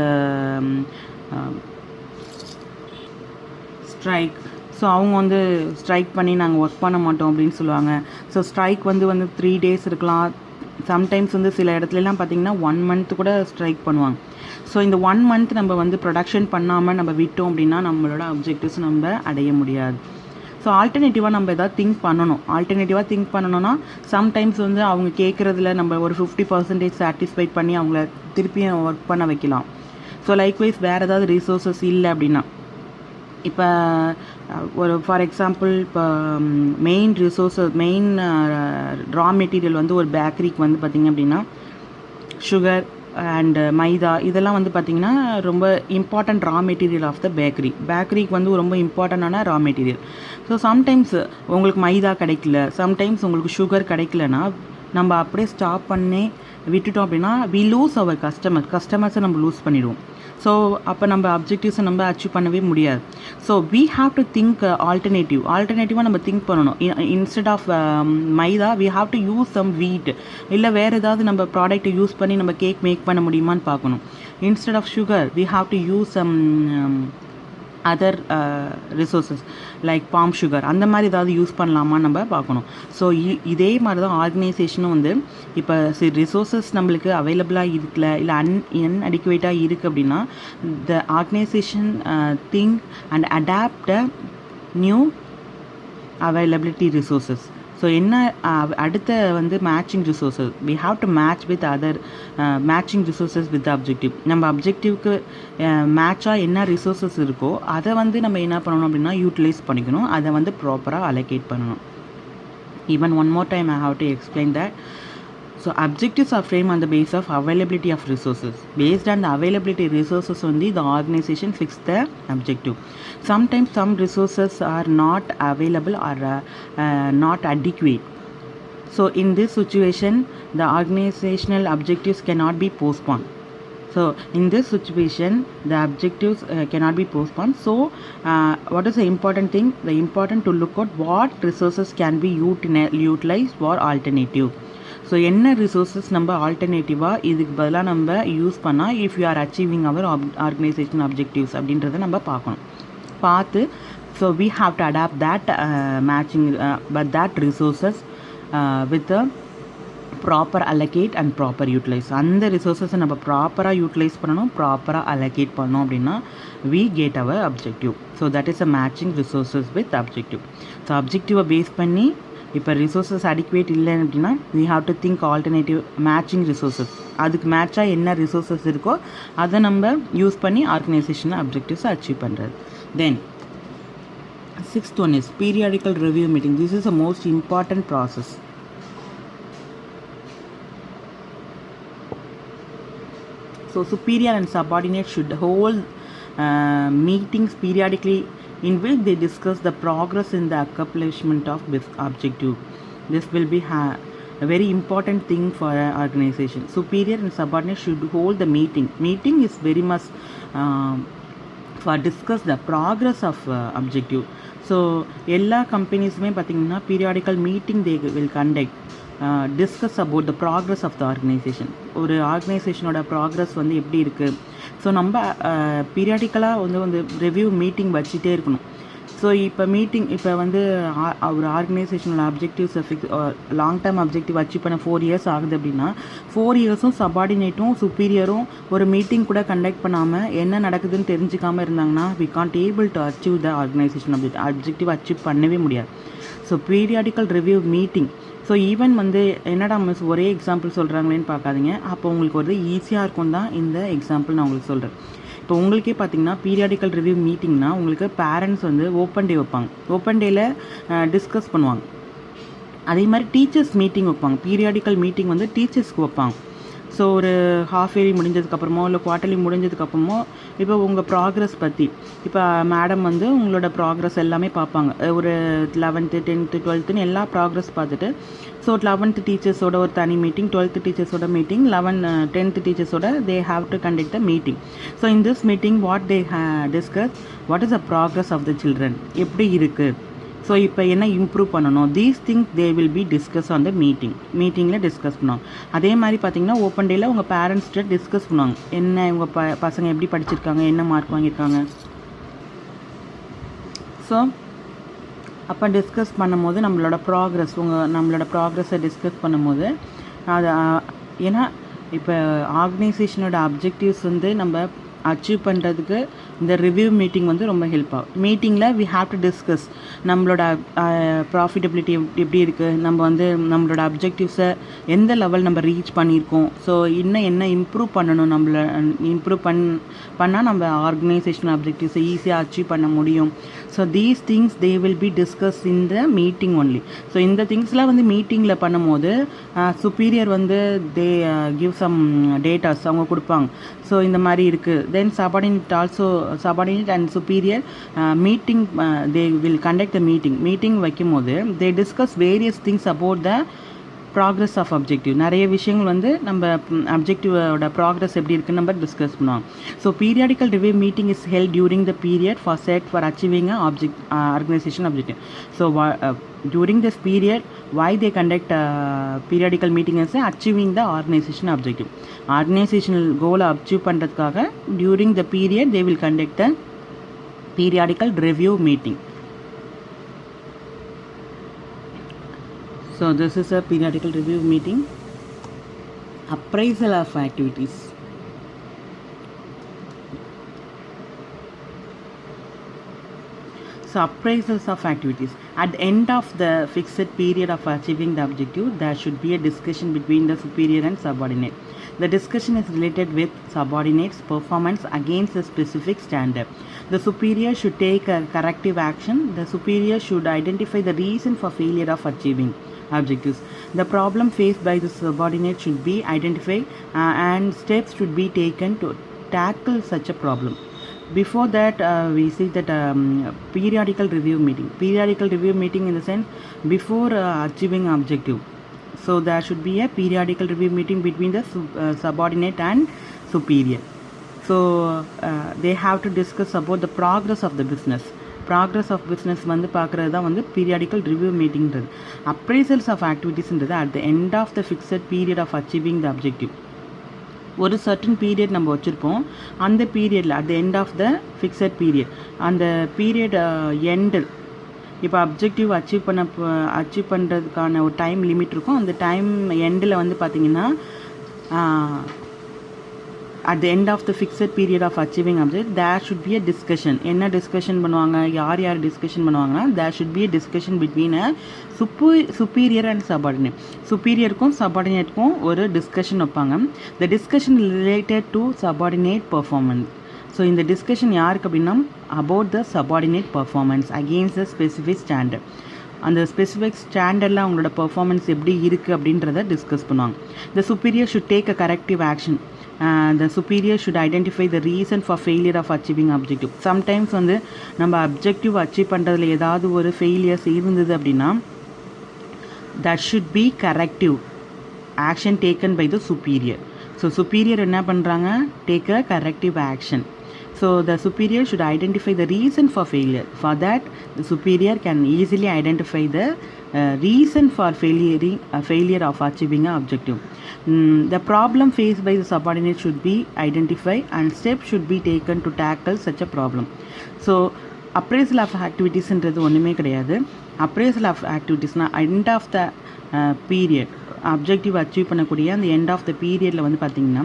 strike. So அவங்க வந்து ஸ்ட்ரைக் பண்ணி நாங்கள் ஒர்க் பண்ண மாட்டோம் அப்படின்னு சொல்லுவாங்க. ஸோ ஸ்ட்ரைக் வந்து 3 days இருக்கலாம். சம்டைம்ஸ் வந்து சில இடத்துலலாம் பார்த்திங்கன்னா 1 month கூட ஸ்ட்ரைக் பண்ணுவாங்க. ஸோ இந்த 1 month நம்ம வந்து ப்ரொடக்ஷன் பண்ணாமல் நம்ம விட்டோம் அப்படின்னா நம்மளோட அப்ஜெக்டிவ்ஸ் நம்ம அடைய முடியாது. ஸோ ஆல்டர்னேட்டிவாக நம்ம எதாவது திங்க் பண்ணணும்னா சம்டைம்ஸ் வந்து அவங்க கேட்குறதுல நம்ம ஒரு 50% சாட்டிஸ்ஃபைட் பண்ணி அவங்கள திருப்பியும் ஒர்க் பண்ண வைக்கலாம். ஸோ லைக்வைஸ் வேறு ஏதாவது ரிசோர்ஸஸ் இல்லை அப்படின்னா, இப்போ ஒரு ஃபார் எக்ஸாம்பிள் இப்போ மெயின் ரா மெட்டீரியல் வந்து ஒரு பேக்கரிக்கு வந்து பார்த்திங்க அப்படின்னா சுகர் அண்டு மைதா இதெல்லாம் வந்து பார்த்திங்கன்னா ரொம்ப important raw material of the பேக்கரிக்கு வந்து ரொம்ப இம்பார்ட்டண்டான ரா மெட்டீரியல். ஸோ சம்டைம்ஸ் உங்களுக்கு மைதா கிடைக்கல, சம்டைம்ஸ் உங்களுக்கு சுகர் கிடைக்கலன்னா நம்ம அப்படியே ஸ்டாப் பண்ணி விட்டுட்டோம் அப்படின்னா வி லூஸ் அவர் கஸ்டமர்ஸை நம்ம லூஸ் பண்ணிடுவோம். ஸோ அப்போ நம்ம அப்ஜெக்டிவ்ஸை நம்ம அச்சீவ் பண்ணவே முடியாது. So we have to think ஆல்டர்னேட்டிவாக நம்ம திங்க் பண்ணணும். Instead of maida we have to use some wheat, இல்லை வேறு ஏதாவது நம்ம ப்ராடக்ட்டை யூஸ் பண்ணி நம்ம கேக் மேக் பண்ண முடியுமான்னு பார்க்கணும். Instead of sugar we have to use some other resources like palm sugar, அந்த மாதிரி ஏதாவது யூஸ் பண்ணலாமா நம்ம பார்க்கணும். ஸோ இதே மாதிரி தான் ஆர்கனைசேஷனும் வந்து இப்போ ரிசோர்ஸஸ் நம்மளுக்கு அவைலபிளாக இருக்கல, இல்லை அன்அடிக்குவேட்டாக இருக்குது அப்படின்னா the organization think and adapt new availability resources. So என்ன அடுத்த வந்து matching resources, we have to match with other matching resources with objective. நம்ம அப்ஜெக்டிவ்க்கு மேட்சாக என்ன ரிசோர்ஸஸ் இருக்கோ அதை வந்து நம்ம என்ன பண்ணணும் அப்படின்னா யூட்டிலைஸ் பண்ணிக்கணும், அதை வந்து ப்ராப்பராக அலோகேட் பண்ணணும். Even one more time I have to explain that. So objectives are framed on the basis of availability of resources. Based on the availability resources only, the organization fix the objective. Sometimes some resources are not available or not adequate. So in this situation, the organizational objectives cannot be postponed. So in this situation, the objectives cannot be postponed. So what is the important thing? The important to look at what resources can be utilized for alternative. So என்ன resources நம்ம ஆல்டர்னேட்டிவாக இதுக்கு பதிலாக நம்ம use பண்ணால் if you are achieving our organisation objectives அப்படின்றத நம்ம பார்த்து so we have to adapt that matching but that resources with proper allocate and proper utilise. அந்த ரிசோர்ஸஸை நம்ம ப்ராப்பராக யூட்டிலைஸ் பண்ணணும், ப்ராப்பராக அலோகேட் பண்ணோம் அப்படின்னா we get our objective. So that is a matching resources with objective. So அப்ஜெக்டிவை base பண்ணி இப்போ ரிசோர்ஸஸ் அடிக்குவேட் இல்லை அப்படின்னா we have to think alternative matching resources. அதுக்கு மேட்சாக என்ன ரிசோர்ஸஸ் இருக்கோ அதை நம்ம யூஸ் பண்ணி ஆர்கனைசேஷன் அப்ஜெக்டிவ்ஸை அச்சீவ் பண்ணுறது. தென் sixth one is periodical review meeting. This is the most important process. So superior and subordinate should hold meetings periodically in which they discuss the progress in the accomplishment of this objective. This will be a very important thing for an organization. Superior and subordinate should hold the meeting. Meeting is very much for discuss the progress of objective. So எல்லா கம்பெனிஸுமே பார்த்திங்கன்னா periodical meeting they will conduct discuss about the progress of the organisation. ஒரு ஆர்கனைசேஷனோட progress வந்து எப்படி இருக்குது. So நம்ம பீரியாடிக்கலாக வந்து ரிவ்யூ மீட்டிங் வச்சுட்டே இருக்கணும். ஸோ இப்போ வந்து ஒரு ஆர்கனைசேஷனோட அப்ஜெக்டிவ்ஸை லாங் டேர்ம் அப்ஜெக்டிவ் அச்சீவ் பண்ண 4 years ஆகுது அப்படின்னா 4 yearsம் சபார்டினேட்டும் சுப்பீரியரும் ஒரு மீட்டிங் கூட கண்டக்ட் பண்ணாமல் என்ன நடக்குதுன்னு தெரிஞ்சுக்காமல் இருந்தாங்கன்னா we can't able to achieve the organisation objective achieve பண்ணவே முடியாது. So periodical review meeting. So even வந்து என்னடா மிஸ் ஒரே எக்ஸாம்பிள் சொல்கிறாங்களேன்னு பார்க்காதீங்க. அப்போ உங்களுக்கு ஒரு ஈஸியாக இருக்கும் தான் இந்த எக்ஸாம்பிள் நான் உங்களுக்கு சொல்கிறேன். இப்போ உங்களுக்கே பார்த்தீங்கன்னா பீரியாடிக்கல் ரிவ்யூ மீட்டிங்னா உங்களுக்கு பேரண்ட்ஸ் வந்து ஓப்பன் டே வைப்பாங்க. ஓப்பன் டேயில் டிஸ்கஸ் பண்ணுவாங்க. அதே மாதிரி டீச்சர்ஸ் மீட்டிங் வைப்பாங்க. பீரியாடிக்கல் மீட்டிங் வந்து டீச்சர்ஸ்க்கு வைப்பாங்க. ஸோ ஒரு ஹாஃப் இயர்லி முடிஞ்சதுக்கப்புறமோ இல்லை குவார்ட்டர்லி முடிஞ்சதுக்கப்புறமோ இப்போ உங்கள் ப்ராக்ரஸ் பற்றி இப்போ மேடம் வந்து உங்களோட ப்ராக்ரஸ் எல்லாமே பார்ப்பாங்க. ஒரு 11th 10th 12th எல்லா ப்ராக்ரஸ் பார்த்துட்டு ஸோ 11th டீச்சர்ஸோட ஒரு தனி மீட்டிங், 12th டீச்சர்ஸோட மீட்டிங், 10th டீச்சர்ஸோட they have to conduct the meeting. So in this meeting what they discuss what is the progress of the children, எப்படி இருக்குது, ஸோ இப்போ என்ன இம்ப்ரூவ் பண்ணணும், these things they will be discuss on the மீட்டிங்கில் discuss பண்ணுவாங்க. அதே மாதிரி பார்த்தீங்கன்னா ஓப்பன் டேயில் உங்கள் பேரண்ட்ஸ்கிட்ட டிஸ்கஸ் பண்ணுவாங்க. என்ன உங்கள் பசங்க எப்படி படிச்சிருக்காங்க, என்ன மார்க் வாங்கியிருக்காங்க. ஸோ அப்போ டிஸ்கஸ் பண்ணும்போது நம்மளோட ப்ராக்ரஸை டிஸ்கஸ் பண்ணும்போது அது ஏன்னா இப்போ ஆர்கனைசேஷனோட அப்ஜெக்டிவ்ஸ் வந்து நம்ம அச்சீவ் பண்ணுறதுக்கு இந்த ரிவ்யூ மீட்டிங் வந்து ரொம்ப ஹெல்ப் ஆகும். மீட்டிங்கில் வி ஹாவ் டு டிஸ்கஸ் நம்மளோட ப்ராஃபிட்டபிலிட்டி எப்படி இருக்குது, நம்ம வந்து நம்மளோட அப்ஜெக்டிவ்ஸை எந்த லெவல் நம்ம ரீச் பண்ணியிருக்கோம், ஸோ இன்னும் என்ன இம்ப்ரூவ் பண்ணணும், நம்மளை இம்ப்ரூவ் பண்ணால் நம்ம ஆர்கனைசேஷனல் அப்ஜெக்டிவ்ஸை ஈஸியாக அச்சீவ் பண்ண முடியும். So these things they will be discuss in the meeting only. So இந்த திங்ஸ்லாம் வந்து மீட்டிங்கில் பண்ணும்போது சுப்பீரியர் வந்து தே கிவ் சம் டேட்டாஸ் அவங்க கொடுப்பாங்க. ஸோ இந்த மாதிரி இருக்குது. தென் subordinate and superior meeting they will conduct the meeting வைக்கும்போது they discuss various things about the progress of objective. நிறைய விஷயங்கள் வந்து நம்ம அப்ஜெக்டிவோட ப்ராக்ரஸ் எப்படி இருக்குன்னு நம்ம டிஸ்கஸ் பண்ணுவோம். So periodical review meeting is held during the period for achieving organisation objective. So during this period why they conduct periodical meeting is achieving the organization objective. Organizational goal achieve பண்றதுக்காக during the period they will conduct the periodical review meeting. So this is a periodical review meeting. Appraisal of activities. So appraisals of activities. At the end of the fixed period of achieving the objective, there should be a discussion between the superior and subordinate. The discussion is related with subordinates' performance against a specific standard. The superior should take a corrective action. The superior should identify the reason for failure of achieving objectives. The problem faced by the subordinate should be identified and steps should be taken to tackle such a problem. Before that, we see that periodical review meeting in the sense before achieving objective. So there should be a periodical review meeting between the subordinate and superior. So they have to discuss about the progress of the business வந்து பார்க்குறது தான் வந்து periodical review மீட்டிங்கிறது. Appraisals of ஆக்டிவிட்டீஸ்ன்றது at the end of the fixed period of achieving the objective. ஒரு certain period நம்ம வச்சுருப்போம். அந்த பீரியடில் at the end of the fixed period, அந்த பீரியட் எண்டு இப்போ அப்ஜெக்டிவ் அச்சீவ் பண்ணுறதுக்கான ஒரு டைம் லிமிட் இருக்கும். அந்த டைம் எண்டில் வந்து பார்த்திங்கன்னா at the end of the fixed period of achieving object, there should be a discussion. என்ன டிஸ்கஷன் பண்ணுவாங்க, யார் டிஸ்கஷன் பண்ணுவாங்கன்னா, there should be a discussion between a superior and subordinate. superiorக்கும் subordinateக்கும் ஒரு டிஸ்கஷன் வைப்பாங்க. the discussion related to subordinate performance. So இந்த discussion யாருக்கு அப்படின்னா about the subordinate performance against the specific standard. அந்த ஸ்பெசிஃபிக் ஸ்டாண்டர்டில் அவங்களோட பர்ஃபார்மன்ஸ் எப்படி இருக்குது அப்படின்றத டிஸ்கஸ் பண்ணுவாங்க. the superior should take a corrective action. The superior should identify the reason for failure of achieving objective. sometimes வந்து நம்ம அப்ஜெக்டிவ் அச்சீவ் பண்ணுறதுல ஏதாவது ஒரு ஃபெயிலியர்ஸ் இருந்தது அப்படின்னா that should be corrective action taken by the superior. So superior என்ன பண்ணுறாங்க, take a corrective action. So the superior should identify the reason for failure. For that, the superior can easily identify the reason for failure of achieving an objective. The problem faced by the subordinate should be identified and steps should be taken to tackle such a problem. So appraisal of activities என்றது ஒன்றுமே கிடையாது. appraisal of activities end of the period objective achieve பண்ணக்கூடிய அந்த end of the பீரியடில் வந்து பார்த்திங்கன்னா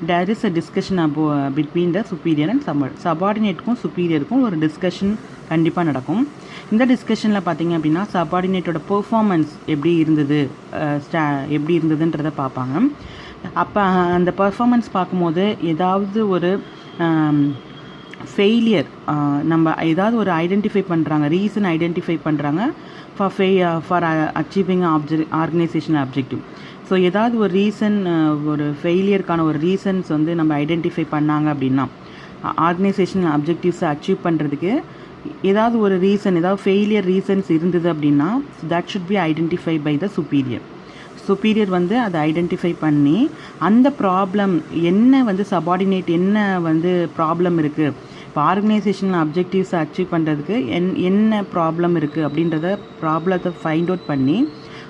there is a discussion between the superior and சபார்டினேட்டுக்கும் சுப்பீரியருக்கும் ஒரு டிஸ்கஷன் கண்டிப்பாக நடக்கும். இந்த டிஸ்கஷனில் பார்த்திங்க அப்படின்னா சபார்டினேட்டோட பெர்ஃபார்மன்ஸ் எப்படி இருந்ததுன்றதை பார்ப்பாங்க. அப்போ அந்த பெர்ஃபார்மன்ஸ் பார்க்கும்போது ஏதாவது ஒரு ஃபெயிலியர் நம்ம ஏதாவது ஒரு ஐடென்டிஃபை பண்ணுறாங்க, ரீசன் ஐடென்டிஃபை பண்ணுறாங்க for achieving organisation objective. So ஏதாவது ஒரு ரீசன், ஒரு ஃபெயிலியருக்கான ஒரு ரீசன்ஸ் வந்து நம்ம ஐடென்டிஃபை பண்ணாங்க அப்படின்னா ஆர்கனைசேஷன் அப்ஜெக்டிவ்ஸை அச்சீவ் பண்ணுறதுக்கு ஏதாவது ஒரு ரீசன், ஏதாவது ஃபெயிலியர் ரீசன்ஸ் இருந்தது அப்படின்னா that should be identify by the superior வந்து அதை ஐடென்டிஃபை பண்ணி அந்த ப்ராப்ளம் என்ன வந்து சபார்டினேட் என்ன வந்து ப்ராப்ளம் இருக்குது, இப்போ ஆர்கனைசேஷன் அப்ஜெக்டிவ்ஸை அச்சீவ் பண்ணுறதுக்கு என்ன ப்ராப்ளம் இருக்குது அப்படின்றத ப்ராப்ளத்தை ஃபைண்ட் அவுட் பண்ணி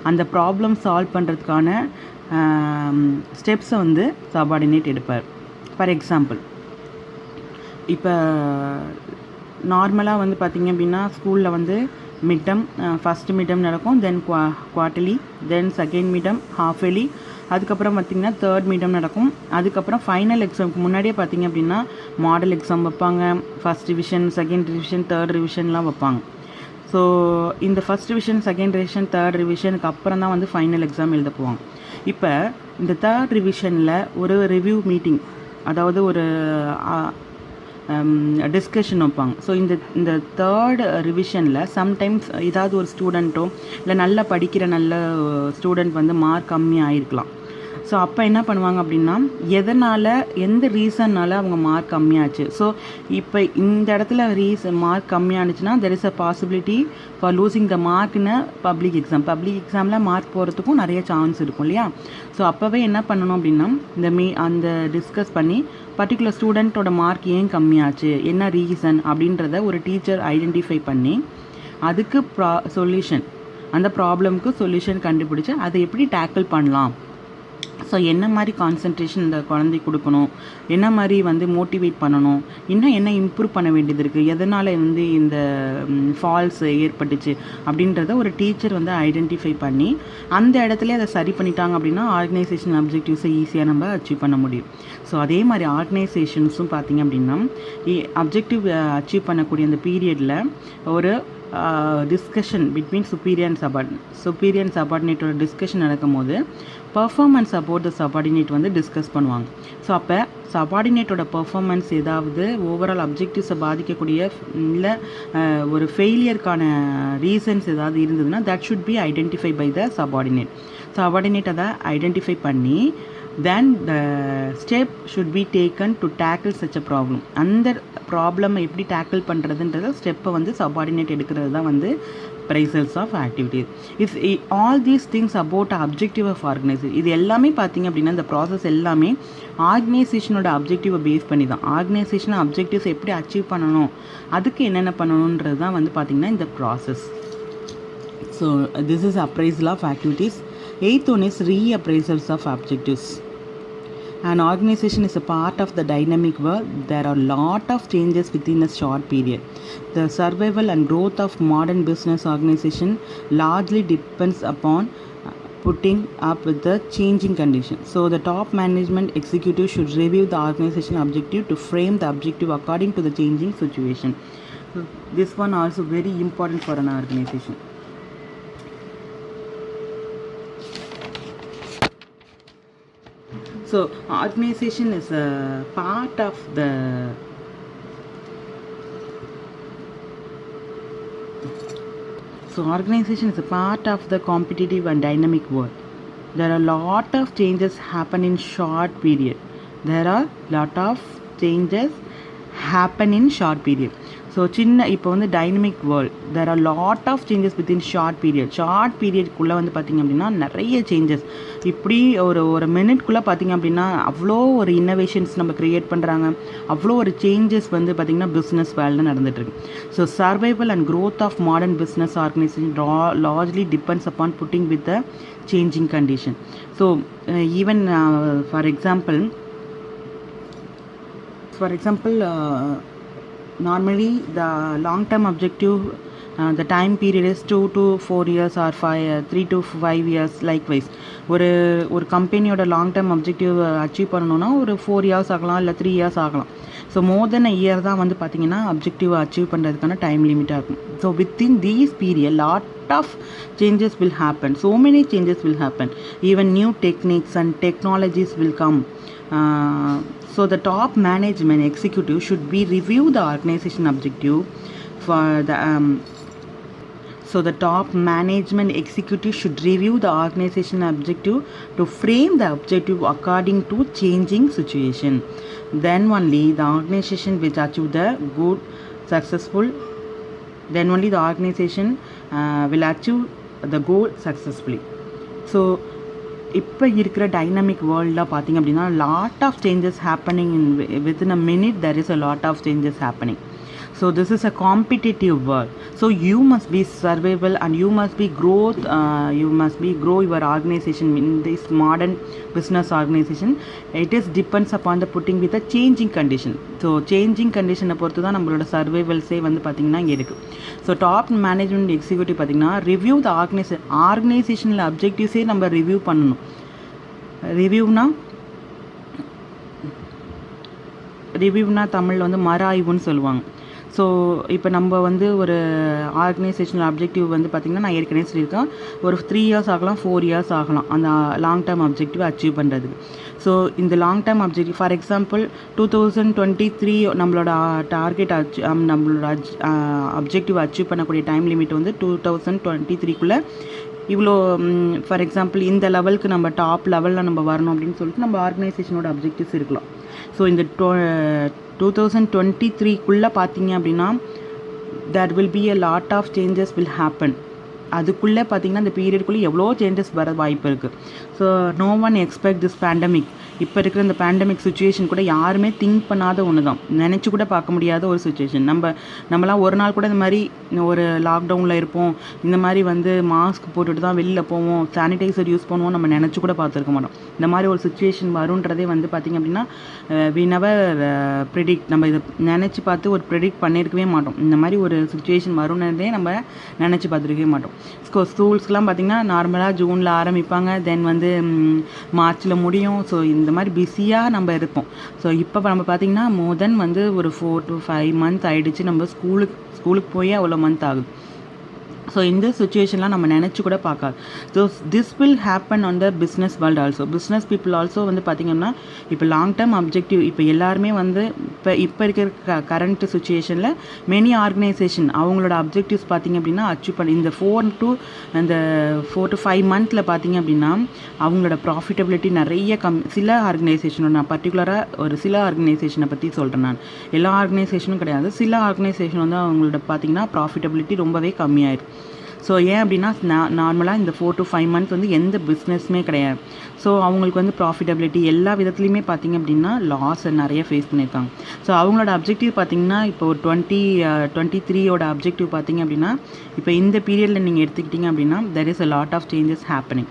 அந்த ப்ராப்ளம் சால்வ் பண்ணுறதுக்கான ஸ்டெப்ஸை வந்து சபார்டினேட் எடுப்பார். ஃபார் எக்ஸாம்பிள், இப்போ நார்மலாக வந்து பார்த்திங்க அப்படின்னா ஸ்கூலில் வந்து மிட்டம், ஃபஸ்ட்டு மிட்டம் நடக்கும், then quarterly, then second midterm half yearly, அதுக்கப்புறம் பார்த்திங்கன்னா தேர்ட் மிட்டம் நடக்கும். அதுக்கப்புறம் ஃபைனல் எக்ஸாமுக்கு முன்னாடியே பார்த்திங்க அப்படின்னா மாடல் எக்ஸாம் வைப்பாங்க, first revision, second revision, third ரிவிஷன்லாம் வைப்பாங்க. ஸோ இந்த first revision, second revision, third ரிவிஷனுக்கு அப்புறம் தான் வந்து ஃபைனல் எக்ஸாம் எழுத போவாங்க. இப்போ இந்த தேர்ட் ரிவிஷனில் ஒரு ரிவ்யூ மீட்டிங், அதாவது ஒரு டிஸ்கஷன் வைப்பாங்க. ஸோ இந்த தேர்ட் ரிவிஷனில் சம்டைம்ஸ் ஏதாவது ஒரு ஸ்டூடெண்ட்டோ இல்லை நல்லா படிக்கிற நல்ல ஸ்டூடெண்ட் வந்து மார்க் கம்மி ஆகிருக்கலாம். ஸோ அப்போ என்ன பண்ணுவாங்க அப்படின்னா எதனால், எந்த ரீசன்னால் அவங்க மார்க் கம்மியாச்சு. ஸோ இப்போ இந்த இடத்துல மார்க் கம்மியானுச்சுன்னா there is a possibility for losing the மார்க்னு பப்ளிக் எக்ஸாமில் மார்க் போகிறதுக்கும் நிறைய சான்ஸ் இருக்கும் இல்லையா. ஸோ அப்போவே என்ன பண்ணணும் அப்படின்னா அந்த டிஸ்கஸ் பண்ணி பர்டிகுலர் ஸ்டூடெண்ட்டோட மார்க் ஏன் கம்மியாச்சு, என்ன ரீசன் அப்படின்றத ஒரு டீச்சர் ஐடென்டிஃபை பண்ணி அதுக்கு சொல்யூஷன், அந்த ப்ராப்ளம்க்கு சொல்யூஷன் கண்டுபிடிச்சி அதை எப்படி டேக்கிள் பண்ணலாம், ஸோ என்ன மாதிரி கான்சன்ட்ரேஷன் இந்த குழந்தைக்கு கொடுக்கணும், என்ன மாதிரி வந்து மோட்டிவேட் பண்ணணும், இன்னும் என்ன இம்ப்ரூவ் பண்ண வேண்டியது இருக்குது, எதனால் வந்து இந்த ஃபால்ஸ் ஏற்பட்டுச்சு அப்படின்றத ஒரு டீச்சர் வந்து ஐடென்டிஃபை பண்ணி அந்த இடத்துல அதை சரி பண்ணிட்டாங்க அப்படின்னா ஆர்கனைசேஷன் அப்ஜெக்டிவ்ஸை ஈஸியாக நம்ம அச்சீவ் பண்ண முடியும். ஸோ அதே மாதிரி ஆர்கனைசேஷன்ஸும் பார்த்திங்க அப்படின்னா அப்ஜெக்டிவ் அச்சீவ் பண்ணக்கூடிய அந்த பீரியடில் ஒரு டிஸ்கஷன் பிட்வீன் superior and subordinateோட டிஸ்கஷன் நடக்கும்போது பர்ஃபார்மன்ஸ் அபவுட் த சபார்டினேட் வந்து டிஸ்கஸ் பண்ணுவாங்க. ஸோ அப்போ சபார்டினேட்டோட பர்ஃபார்மன்ஸ் ஏதாவது ஓவரால் அப்ஜெக்டிவ்ஸை பாதிக்கக்கூடிய இல்லை ஒரு ஃபெயிலியருக்கான ரீசன்ஸ் ஏதாவது இருந்ததுன்னா that should be identify by the subordinate அதை ஐடென்டிஃபை பண்ணி then the step should be taken to tackle such a problem. அந்த ப்ராப்ளமை எப்படி டேக்கிள் பண்ணுறதுன்றத ஸ்டெப்பை வந்து சபார்டினேட் எடுக்கிறது தான் வந்து appraisals of activities. If all these things about objective of organization, இது எல்லாமே பார்த்தீங்க அப்படின்னா இந்த ப்ராசஸ் எல்லாமே ஆர்கனைசேஷனோட அப்ஜெக்டிவை பேஸ் பண்ணி தான். ஆர்கனைசேஷன் அப்ஜெக்டிவ்ஸ் எப்படி அச்சீவ் பண்ணணும், அதுக்கு என்னென்ன பண்ணணுன்றது தான் வந்து பார்த்திங்கன்னா இந்த process. So this is appraisal of activities. Eighth one is reappraisals of objectives. An organization is a part of the dynamic world. There are a lot of changes within a short period. The survival and growth of modern business organization largely depends upon putting up with the changing conditions. So the top management executive should review the organization objective to frame the objective according to the changing situation. So this one also very important for an organization. So organization is a part of the competitive and dynamic world. There are a lot of changes happen in short period. So சின்ன இப்போ வந்து dynamic world there are lot of changes within short பீரியட்குள்ளே வந்து பார்த்திங்க அப்படின்னா நிறைய changes. இப்படி ஒரு மினிட்குள்ளே பார்த்திங்க அப்படின்னா அவ்வளோ ஒரு இன்னோவேஷன்ஸ் நம்ம க்ரியேட் பண்ணுறாங்க, அவ்வளோ ஒரு சேஞ்சஸ் வந்து பார்த்திங்கன்னா பிஸ்னஸ் வேர்ல்டில் நடந்துகிட்ருக்கு. So survival and growth of modern business organisation largely depends upon putting with the changing condition. So even for example normally the long term objective the time period is 2 to 4 years or 3 to 5 years. likewise ஒரு கம்பெனியோட long term objective achieve பண்ணணுன்னா ஒரு 4 years ஆகலாம், இல்லை 3 years ஆகலாம். So more then a year தான் வந்து பார்த்திங்கன்னா அப்ஜெக்டிவ் அச்சீவ் பண்ணுறதுக்கான டைம் லிமிட்டாக இருக்கும். So within these period lot of changes will happen. So many changes will happen. Even new techniques and technologies will come. So the top management executive should be review the organization objective for the so the top management executive should review the organization objective to frame the objective according to changing situation. Then only the organization will achieve the good successful. Then only the organization will achieve the goal successfully. So இப்போ இருக்கிற dynamic வேர்ல்டில் பார்த்திங்க அப்படின்னா lot of changes happening within a minute. There is a lot of changes happening. So this is a competitive world. So you must be survival and you must be growth. Grow your organisation in this modern business organisation. It is depends upon the putting with a changing condition. So changing கண்டிஷனை பொறுத்து தான் நம்மளோட சர்வைவல்ஸே வந்து பார்த்திங்கன்னா இங்கே இருக்குது. So top management executive பார்த்திங்கன்னா ரிவ்யூ த ஆர்கனைசேஷனில் அப்ஜெக்டிவ்ஸே நம்ம ரிவ்யூ பண்ணணும். ரிவ்யூனா தமிழில் வந்து மறு ஆய்வுன்னு சொல்லுவாங்க. ஸோ இப்போ நம்ம வந்து ஒரு ஆர்கனைசேஷனல் அப்ஜெக்டிவ் வந்து பார்த்திங்கன்னா நான் ஏற்கனவே சொல்லியிருக்கேன், ஒரு 3 இயர்ஸ் ஆகலாம், 4 இயர்ஸ் ஆகலாம் அந்த லாங் டேர்ம் அப்ஜெக்டிவ் அச்சீவ் பண்ணுறதுக்கு. ஸோ இந்த long term objective for example 2023 நம்மளோட டார்கெட் நம்மளோட அப்ஜெக்டிவ் அச்சீவ் பண்ணக்கூடிய டைம் லிமிட் வந்து 2023க்குள்ளே இவ்வளோ. ஃபார் எக்ஸாம்பிள் இந்த லெவலுக்கு நம்ம டாப் லெவலில் நம்ம வரணும் அப்படின்னு சொல்லிட்டு நம்ம ஆர்கனைசேஷனோட அப்ஜெக்டிவ்ஸ் இருக்கலாம். ஸோ இந்த 2023க்குள்ளே பார்த்தீங்க அப்படின்னா there will be a lot of changes will happen. அதுக்குள்ளே பார்த்திங்கன்னா இந்த பீரியட்குள்ளே எவ்வளோ சேஞ்சஸ் வர வாய்ப்பு இருக்குது. So no one expect this pandemic. இப்போ இருக்கிற இந்த பேண்டமிக் சுச்சுவேஷன் கூட யாருமே திங்க் பண்ணாத ஒன்று தான், நினச்சி கூட பார்க்க முடியாத ஒரு சுச்சுவேஷன். நம்மலாம் ஒரு நாள் கூட இந்த மாதிரி ஒரு லாக்டவுனில் இருப்போம், இந்த மாதிரி வந்து மாஸ்க் போட்டுட்டு தான் வெளியில் போவோம், சானிடைசர் யூஸ் பண்ணுவோம், நம்ம நினச்சி கூட பார்த்துருக்க மாட்டோம். இந்த மாதிரி ஒரு சுச்சுவேஷன் வருன்றதே வந்து பார்த்திங்க அப்படின்னா வி நெவர் ப்ரெடிக்ட். நம்ம இதை நினச்சி பார்த்து ஒரு ப்ரெடிக்ட் பண்ணியிருக்கவே மாட்டோம். இந்த மாதிரி ஒரு சுச்சுவேஷன் வரும்னதே நம்ம நினச்சி பார்த்துருக்கவே மாட்டோம். ஸ்கூல்ஸ்க்கெலாம் பார்த்திங்கன்னா நார்மலாக ஜூனில் ஆரம்பிப்பாங்க, தென் வந்து மார்ச்சில் முடியும். ஸோ இந்த மாதிரி பிஸியாக நம்ம இருப்போம். ஸோ இப்போ நம்ம பார்த்திங்கன்னா மோர் தென் வந்து ஒரு 4 to 5 months ஆகிடுச்சு. நம்ம ஸ்கூலுக்கு போய் அவ்வளோ மந்த் ஆகுது. ஸோ இந்த சுச்சுவேஷன்லாம் நம்ம நினச்சி கூட பார்க்காது. So this will happen on the business world also. Business people also வந்து பார்த்திங்கன்னா இப்போ லாங் டேர்ம் அப்ஜெக்டிவ் இப்போ எல்லாருமே வந்து இப்போ இருக்கிற கரண்ட் சுச்சுவேஷனில் மெனி ஆர்கனைசேஷன் அவங்களோட அப்ஜெக்டிவ்ஸ் பார்த்திங்க அப்படின்னா அச்சீவ் பண்ணி இந்த 4 to 5 மந்த்தில் பார்த்திங்க அப்படின்னா அவங்களோட ப்ராஃபிட்டபிலிட்டி நிறைய சில ஆர்கனைசேஷனோட நான் பர்டிகுலராக ஒரு சில ஆர்கனைசேஷனை பற்றி சொல்கிறேன். நான் எல்லா ஆர்கனைசேஷனும் கிடையாது, சில ஆர்கனைசேஷன் வந்து அவங்களோட பார்த்திங்கன்னா ப்ராஃபிட்டபிலிட்டி ரொம்பவே கம்மியாயிருக்கு. ஸோ ஏன் அப்படின்னா நார்மலாக இந்த 4 to 5 மந்த் வந்து எந்த பிஸ்னஸுமே கிடையாது. ஸோ அவங்களுக்கு வந்து ப்ராஃபிட்டபிலிட்டி எல்லா விதத்துலையுமே பார்த்திங்க அப்படின்னா லாஸ் நிறைய ஃபேஸ் பண்ணியிருக்காங்க. ஸோ அவங்களோட அப்ஜெக்டிவ் பார்த்திங்கன்னா இப்போ ஒரு 2023 அப்ஜெக்டிவ் பார்த்திங்க அப்படின்னா இப்போ இந்த பீரியடில் நீங்கள் எடுத்துக்கிட்டிங்க அப்படின்னா there is a lot of changes happening.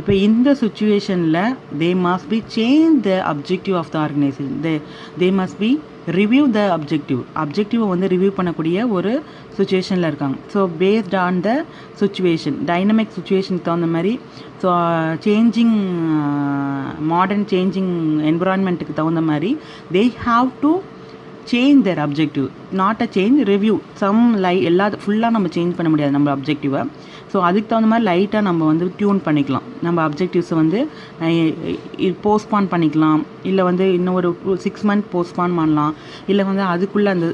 இப்போ இந்த சுச்சுவேஷனில் they must be change the objective of the organisation. They must be review the அப்ஜெக்டிவை வந்து ரிவ்யூ பண்ணக்கூடிய ஒரு சுச்சுவேஷனில் இருக்காங்க. So based on the situation dynamic சுச்சுவேஷனுக்கு தகுந்த மாதிரி ஸோ சேஞ்சிங் மாடர்ன் சேஞ்சிங் என்விரான்மெண்ட்டுக்கு தகுந்த மாதிரி they have to change their objective, not a change review some ஃபுல்லாக நம்ம சேஞ்ச் பண்ண முடியாது நம்ம அப்ஜெக்டிவை. ஸோ அதுக்கு தகுந்த மாதிரி லைட்டாக நம்ம வந்து டியூன் பண்ணிக்கலாம். நம்ம அப்ஜெக்டிவ்ஸை வந்து போஸ்ட்பான் பண்ணிக்கலாம், இல்லை வந்து இன்னும் ஒரு 6 மந்த் போஸ்ட்பான் பண்ணலாம், இல்லை வந்து அதுக்குள்ளே அந்த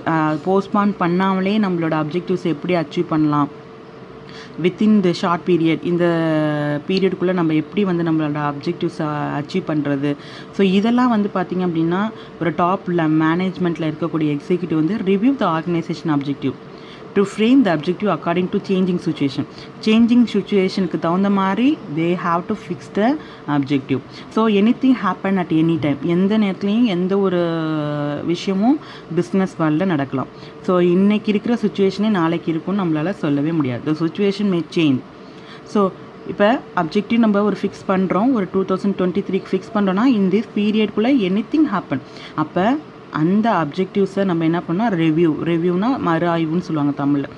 போஸ்ட்பான் பண்ணாமலே நம்மளோட அப்ஜெக்டிவ்ஸை எப்படி அச்சீவ் பண்ணலாம் வித்தின் த ஷார்ட் பீரியட். இந்த பீரியடுக்குள்ளே நம்ம எப்படி வந்து நம்மளோட அப்ஜெக்டிவ்ஸை அச்சீவ் பண்ணுறது. ஸோ இதெல்லாம் வந்து பார்த்திங்க அப்படின்னா ஒரு டாப்பில் மேனேஜ்மெண்ட்டில் இருக்கக்கூடிய எக்ஸிக்யூட்டிவ் வந்து review the organisation objective to frame the objective according to changing சுச்சுவேஷனுக்கு தகுந்த மாதிரி they have to fix the objective. So anything happen at any time, எந்த நேரத்துலையும் எந்த ஒரு விஷயமும் பிஸ்னஸ் வேர்ல்டில் நடக்கலாம். ஸோ இன்றைக்கி இருக்கிற சுச்சுவேஷனே நாளைக்கு இருக்கும்னு நம்மளால் சொல்லவே முடியாது. The situation May change. So இப்போ அப்ஜெக்டிவ் நம்ம ஒரு ஃபிக்ஸ் பண்ணுறோம், ஒரு 2023 ஃபிக்ஸ் பண்ணுறோன்னா இன் திஸ் பீரியட்குள்ளே எனிதிங் ஹேப்பன். அப்போ அந்த அப்ஜெக்டிவ்ஸை நம்ம என்ன பண்ணோம், ரிவ்யூனா மறு ஆய்வுன்னு சொல்லுவாங்க தமிழில்.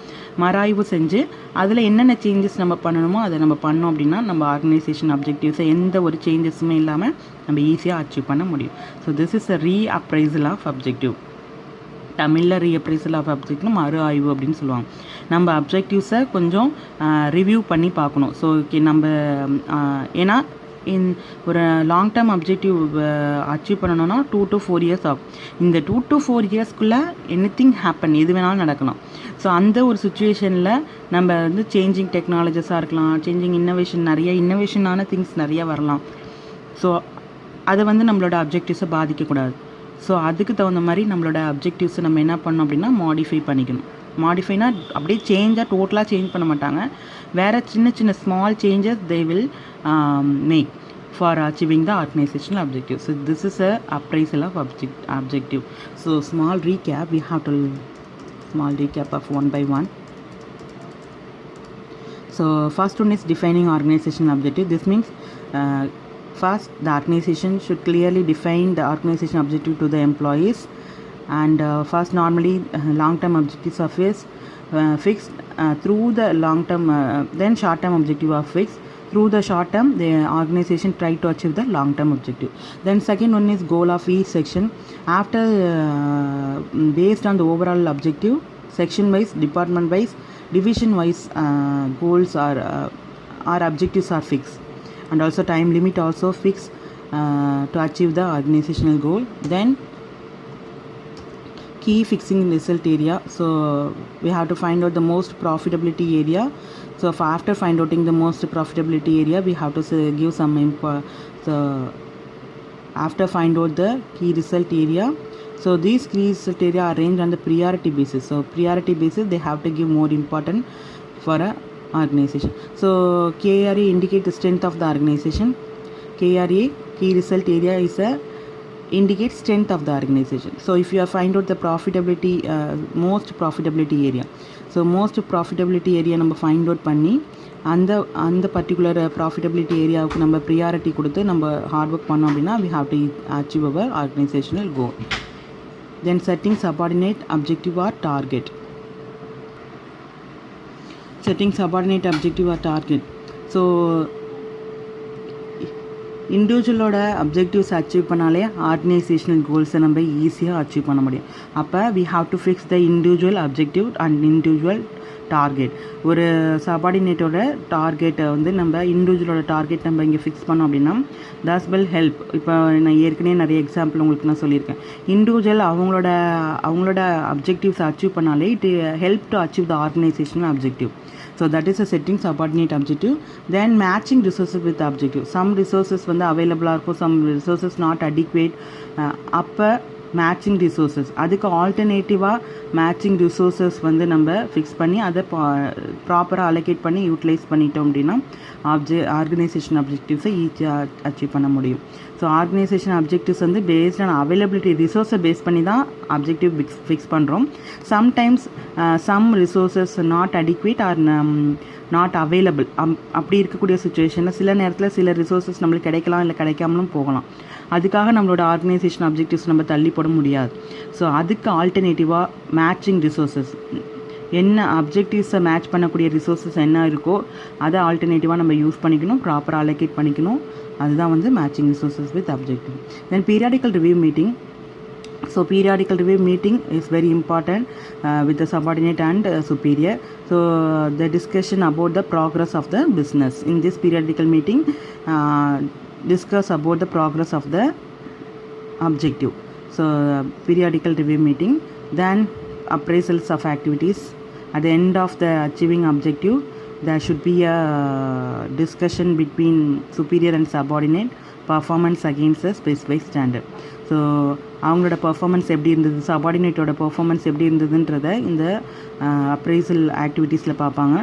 மறு ஆய்வு செஞ்சு அதில் என்னென்ன சேஞ்சஸ் நம்ம பண்ணணுமோ அதை நம்ம பண்ணோம் அப்படின்னா நம்ம ஆர்கனைசேஷன் அப்ஜெக்டிவ்ஸை எந்த ஒரு சேஞ்சஸுமே இல்லாமல் நம்ம ஈஸியாக அச்சீவ் பண்ண முடியும். So this is a reappraisal of objective. தமிழில் ரீஅப்ரைசல் ஆஃப் அப்ஜெக்டிவ் மறு ஆய்வு அப்படின்னு சொல்லுவாங்க. நம்ம அப்ஜெக்டிவ்ஸை கொஞ்சம் ரிவ்யூ பண்ணி பார்க்கணும். ஸோ நம்ம ஏன்னா ஒரு லாங் டேர்ம் அப்ஜெக்டிவ் அச்சீவ் பண்ணணும்னா 2 to 4 இயர்ஸ் ஆகும். இந்த 2 to 4 இயர்ஸ்க்குள்ளே எனிதிங் ஹேப்பன், எது வேணாலும் நடக்கலாம். ஸோ அந்த ஒரு சுச்சுவேஷனில் நம்ம வந்து சேஞ்சிங் டெக்னாலஜிஸாக இருக்கலாம், சேஞ்சிங் நிறைய இன்னோவேஷனான திங்ஸ் நிறைய வரலாம். ஸோ அதை வந்து நம்மளோட அப்ஜெக்டிவ்ஸை பாதிக்கக்கூடாது. ஸோ அதுக்கு தகுந்த மாதிரி நம்மளோட அப்ஜெக்டிவ்ஸை நம்ம என்ன பண்ணோம் அப்படின்னா மாடிஃபை பண்ணிக்கணும். மாடிஃபைனா அப்படியே டோட்டலாக சேஞ்ச் பண்ண மாட்டாங்க, வேறு சின்ன small changes they will make for achieving the organizational objective. So this is a appraisal of objective. So small recap of one by one. So first one is defining organizational objective. This means first the organization should clearly define the organization objective to the employees, and first normally long term objectives are fixed through the long term, then short term objective are fixed. Through the short term, the organization try to achieve the long term objective. Then second one is goal of each section. After based on the overall objective, section wise, department wise, division wise goals or objectives are fixed, and also time limit also fixed to achieve the organizational goal. Then key fixing result area. So we have to find out the most profitability area. So after find outing the most profitability area, we have to give some so after find out the key result area. So these key result area are arranged on the priority basis. So priority basis they have to give more important for a organization. So KRA indicate the strength of the organization. KRA key result area is a indicates strength of the organization. So if you find out the profitability most profitability area, so most profitability area நம்ம find out பண்ணி அந்த particular profitability ஏரியாவுக்கு நம்ம priority கொடுத்து நம்ம hard work பண்ணோம் அப்படின்னா we have to achieve our organizational goal. Then setting subordinate objective or target. Setting subordinate objective or target. So இண்டிவிஜுவலோட அப்ஜெக்டிவ்ஸ் அச்சீவ் பண்ணாலே ஆர்கனைசேஷனல் கோல்ஸை நம்ம ஈஸியாக அச்சீவ் பண்ண முடியும். அப்போ we have to fix the individual objective and individual target. ஒரு சபார்டினேட்டோட டார்கெட்டை வந்து நம்ம இண்டிவிஜுவலோட டார்கெட் நம்ம இங்கே ஃபிக்ஸ் பண்ணோம் அப்படின்னா தஸ் வில் ஹெல்ப். இப்போ நான் ஏற்கனவே நிறைய எக்ஸாம்பிள் உங்களுக்கு நான் சொல்லியிருக்கேன். இண்டிவிஜுவல் அவங்களோட அப்ஜெக்டிவ்ஸ் அச்சீவ் பண்ணாலே it help to achieve the organisational objective. So that is a setting subordinate objective. Then matching resources with the objective. Some resources வந்து available இருக்கும், some resources not adequate. அப்போ matching resources, அதுக்கு ஆல்டர்னேட்டிவாக matching resources வந்து நம்ம fix பண்ணி அதை ப்ராப்பராக allocate பண்ணி யூட்டிலைஸ் பண்ணிட்டோம் அப்படின்னா ஆர்கனைசேஷன் அப்ஜெக்டிவ்ஸை ஈஸியாக அச்சீவ் பண்ண முடியும். ஸோ ஆர்கனைசேஷன் அப்ஜெக்டிவ்ஸ் வந்து பேஸ்ட் ஆன் அவைலபிலிட்டி ரிசோர்ஸை பேஸ் பண்ணி தான் அப்ஜெக்டிவ் ஃபிக்ஸ் பண்ணுறோம். Sometimes some resources not adequate or not available. அப்படி இருக்கக்கூடிய சுச்சுவேஷனில் சில நேரத்தில் சில ரிசோர்ஸஸ் நம்மளுக்கு கிடைக்கலாம், இல்லை கிடைக்காமலும் போகலாம். அதுக்காக நம்மளோட ஆர்கனைசேஷன் அப்ஜெக்டிவ்ஸ் நம்ம தள்ளி போட முடியாது. ஸோ அதுக்கு ஆல்டர்னேட்டிவாக மேட்சிங் ரிசோர்ஸஸ், என்ன அப்ஜெக்டிவ்ஸை மேட்ச் பண்ணக்கூடிய ரிசோர்ஸஸ் என்ன இருக்கோ அதை ஆல்டர்னேட்டிவாக நம்ம யூஸ் பண்ணிக்கணும், ப்ராப்பராக அலோகேட் பண்ணிக்கணும். அதுதான் வந்து matching resources with objective. Then periodical review meeting. So periodical review meeting is very important with the subordinate and superior. So the discussion about the progress of the business. In this periodical meeting, discuss about the progress of the objective. So periodical review meeting. Then appraisals of activities. At the end of the achieving objective, there should be a discussion between superior and subordinate performance against a specified standard. So அவங்களோட performance எப்படி இருந்தது, சபார்டினேட்டோட performance எப்படி இருந்ததுன்றதை இந்த appraisal ஆக்டிவிட்டீஸில் பார்ப்பாங்க.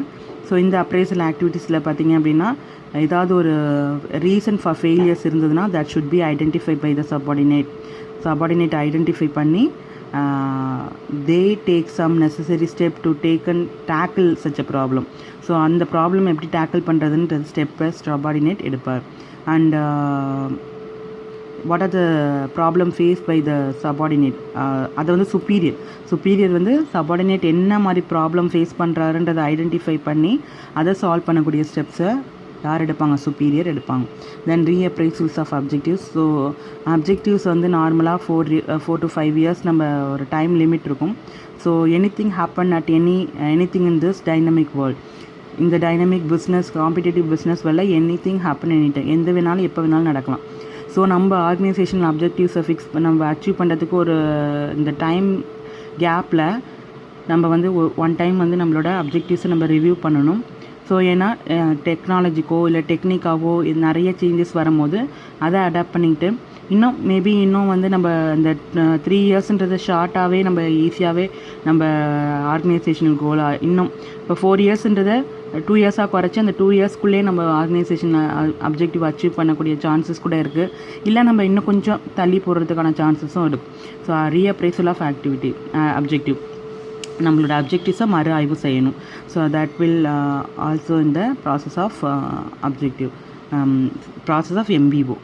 So இந்த appraisal ஆக்டிவிட்டீஸில் பார்த்தீங்க அப்படின்னா ஏதாவது ஒரு ரீசன் ஃபார் ஃபெயிலியர்ஸ் இருந்ததுன்னா that should be identify by the subordinate identify பண்ணி they take some necessary step to tackle such a problem. So அந்த ப்ராப்ளம் எப்படி டேக்கிள் பண்ணுறதுன்றது ஸ்டெப்பை சபார்டினேட் எடுப்பார். And what are the problem face by the subordinate, அதை வந்து superior வந்து subordinate என்ன மாதிரி ப்ராப்ளம் ஃபேஸ் பண்ணுறாருன்றதை ஐடென்டிஃபை பண்ணி அதை சால்வ் பண்ணக்கூடிய ஸ்டெப்ஸை யார் எடுப்பாங்க, சுப்பீரியர் எடுப்பாங்க. தென் ரீஅப்ரைசல்ஸ் ஆஃப் அப்ஜெக்டிவ்ஸ். ஸோ அப்ஜெக்டிவ்ஸ் வந்து நார்மலாக 4 to 5 years நம்ம ஒரு டைம் லிமிட் இருக்கும். So anything happen at anything in this dynamic world. இந்த டைனமிக் பிஸ்னஸ், காம்படிட்டிவ் பிஸ்னஸ் வேலை எனிதிங் ஹேப்பன் எனி டைம், எந்த வேணாலும் எப்போ வேணாலும் நடக்கலாம். ஸோ நம்ம ஆர்கனைசேஷனல் அப்ஜெக்டிவ்ஸை நம்ம அச்சீவ் பண்ணுறதுக்கு ஒரு இந்த டைம் கேப்பில் நம்ம வந்து ஒன் டைம் வந்து நம்மளோட அப்ஜெக்டிவ்ஸை நம்ம ரிவ்யூ பண்ணணும். ஸோ ஏன்னா டெக்னாலஜிக்கோ இல்லை டெக்னிக்காவோ நிறைய சேஞ்சஸ் வரும்போது அதை அடாப்ட் பண்ணிக்கிட்டு இன்னும் வந்து நம்ம இந்த 3 yearsன்றது ஷார்ட்டாகவே நம்ம ஈஸியாகவே நம்ம ஆர்கனைசேஷனல் கோலாக இன்னும் இப்போ 4 yearsன்றதை 2 yearsஆக குறைச்சி அந்த 2 yearsக்குள்ளேயே நம்ம ஆர்கனைசேஷன் அப்ஜெக்டிவ் அச்சீவ் பண்ணக்கூடிய சான்சஸ் கூட இருக்குது. இல்லை நம்ம இன்னும் கொஞ்சம் தள்ளி போடுறதுக்கான சான்சஸும் இருக்குது. ஸோ ரீஅப்ரைசல் ஆஃப் அப்ஜெக்டிவ், நம்மளோட அப்ஜெக்டிவ்ஸை மறு ஆய்வு செய்யணும். So that will also in the process of MBO.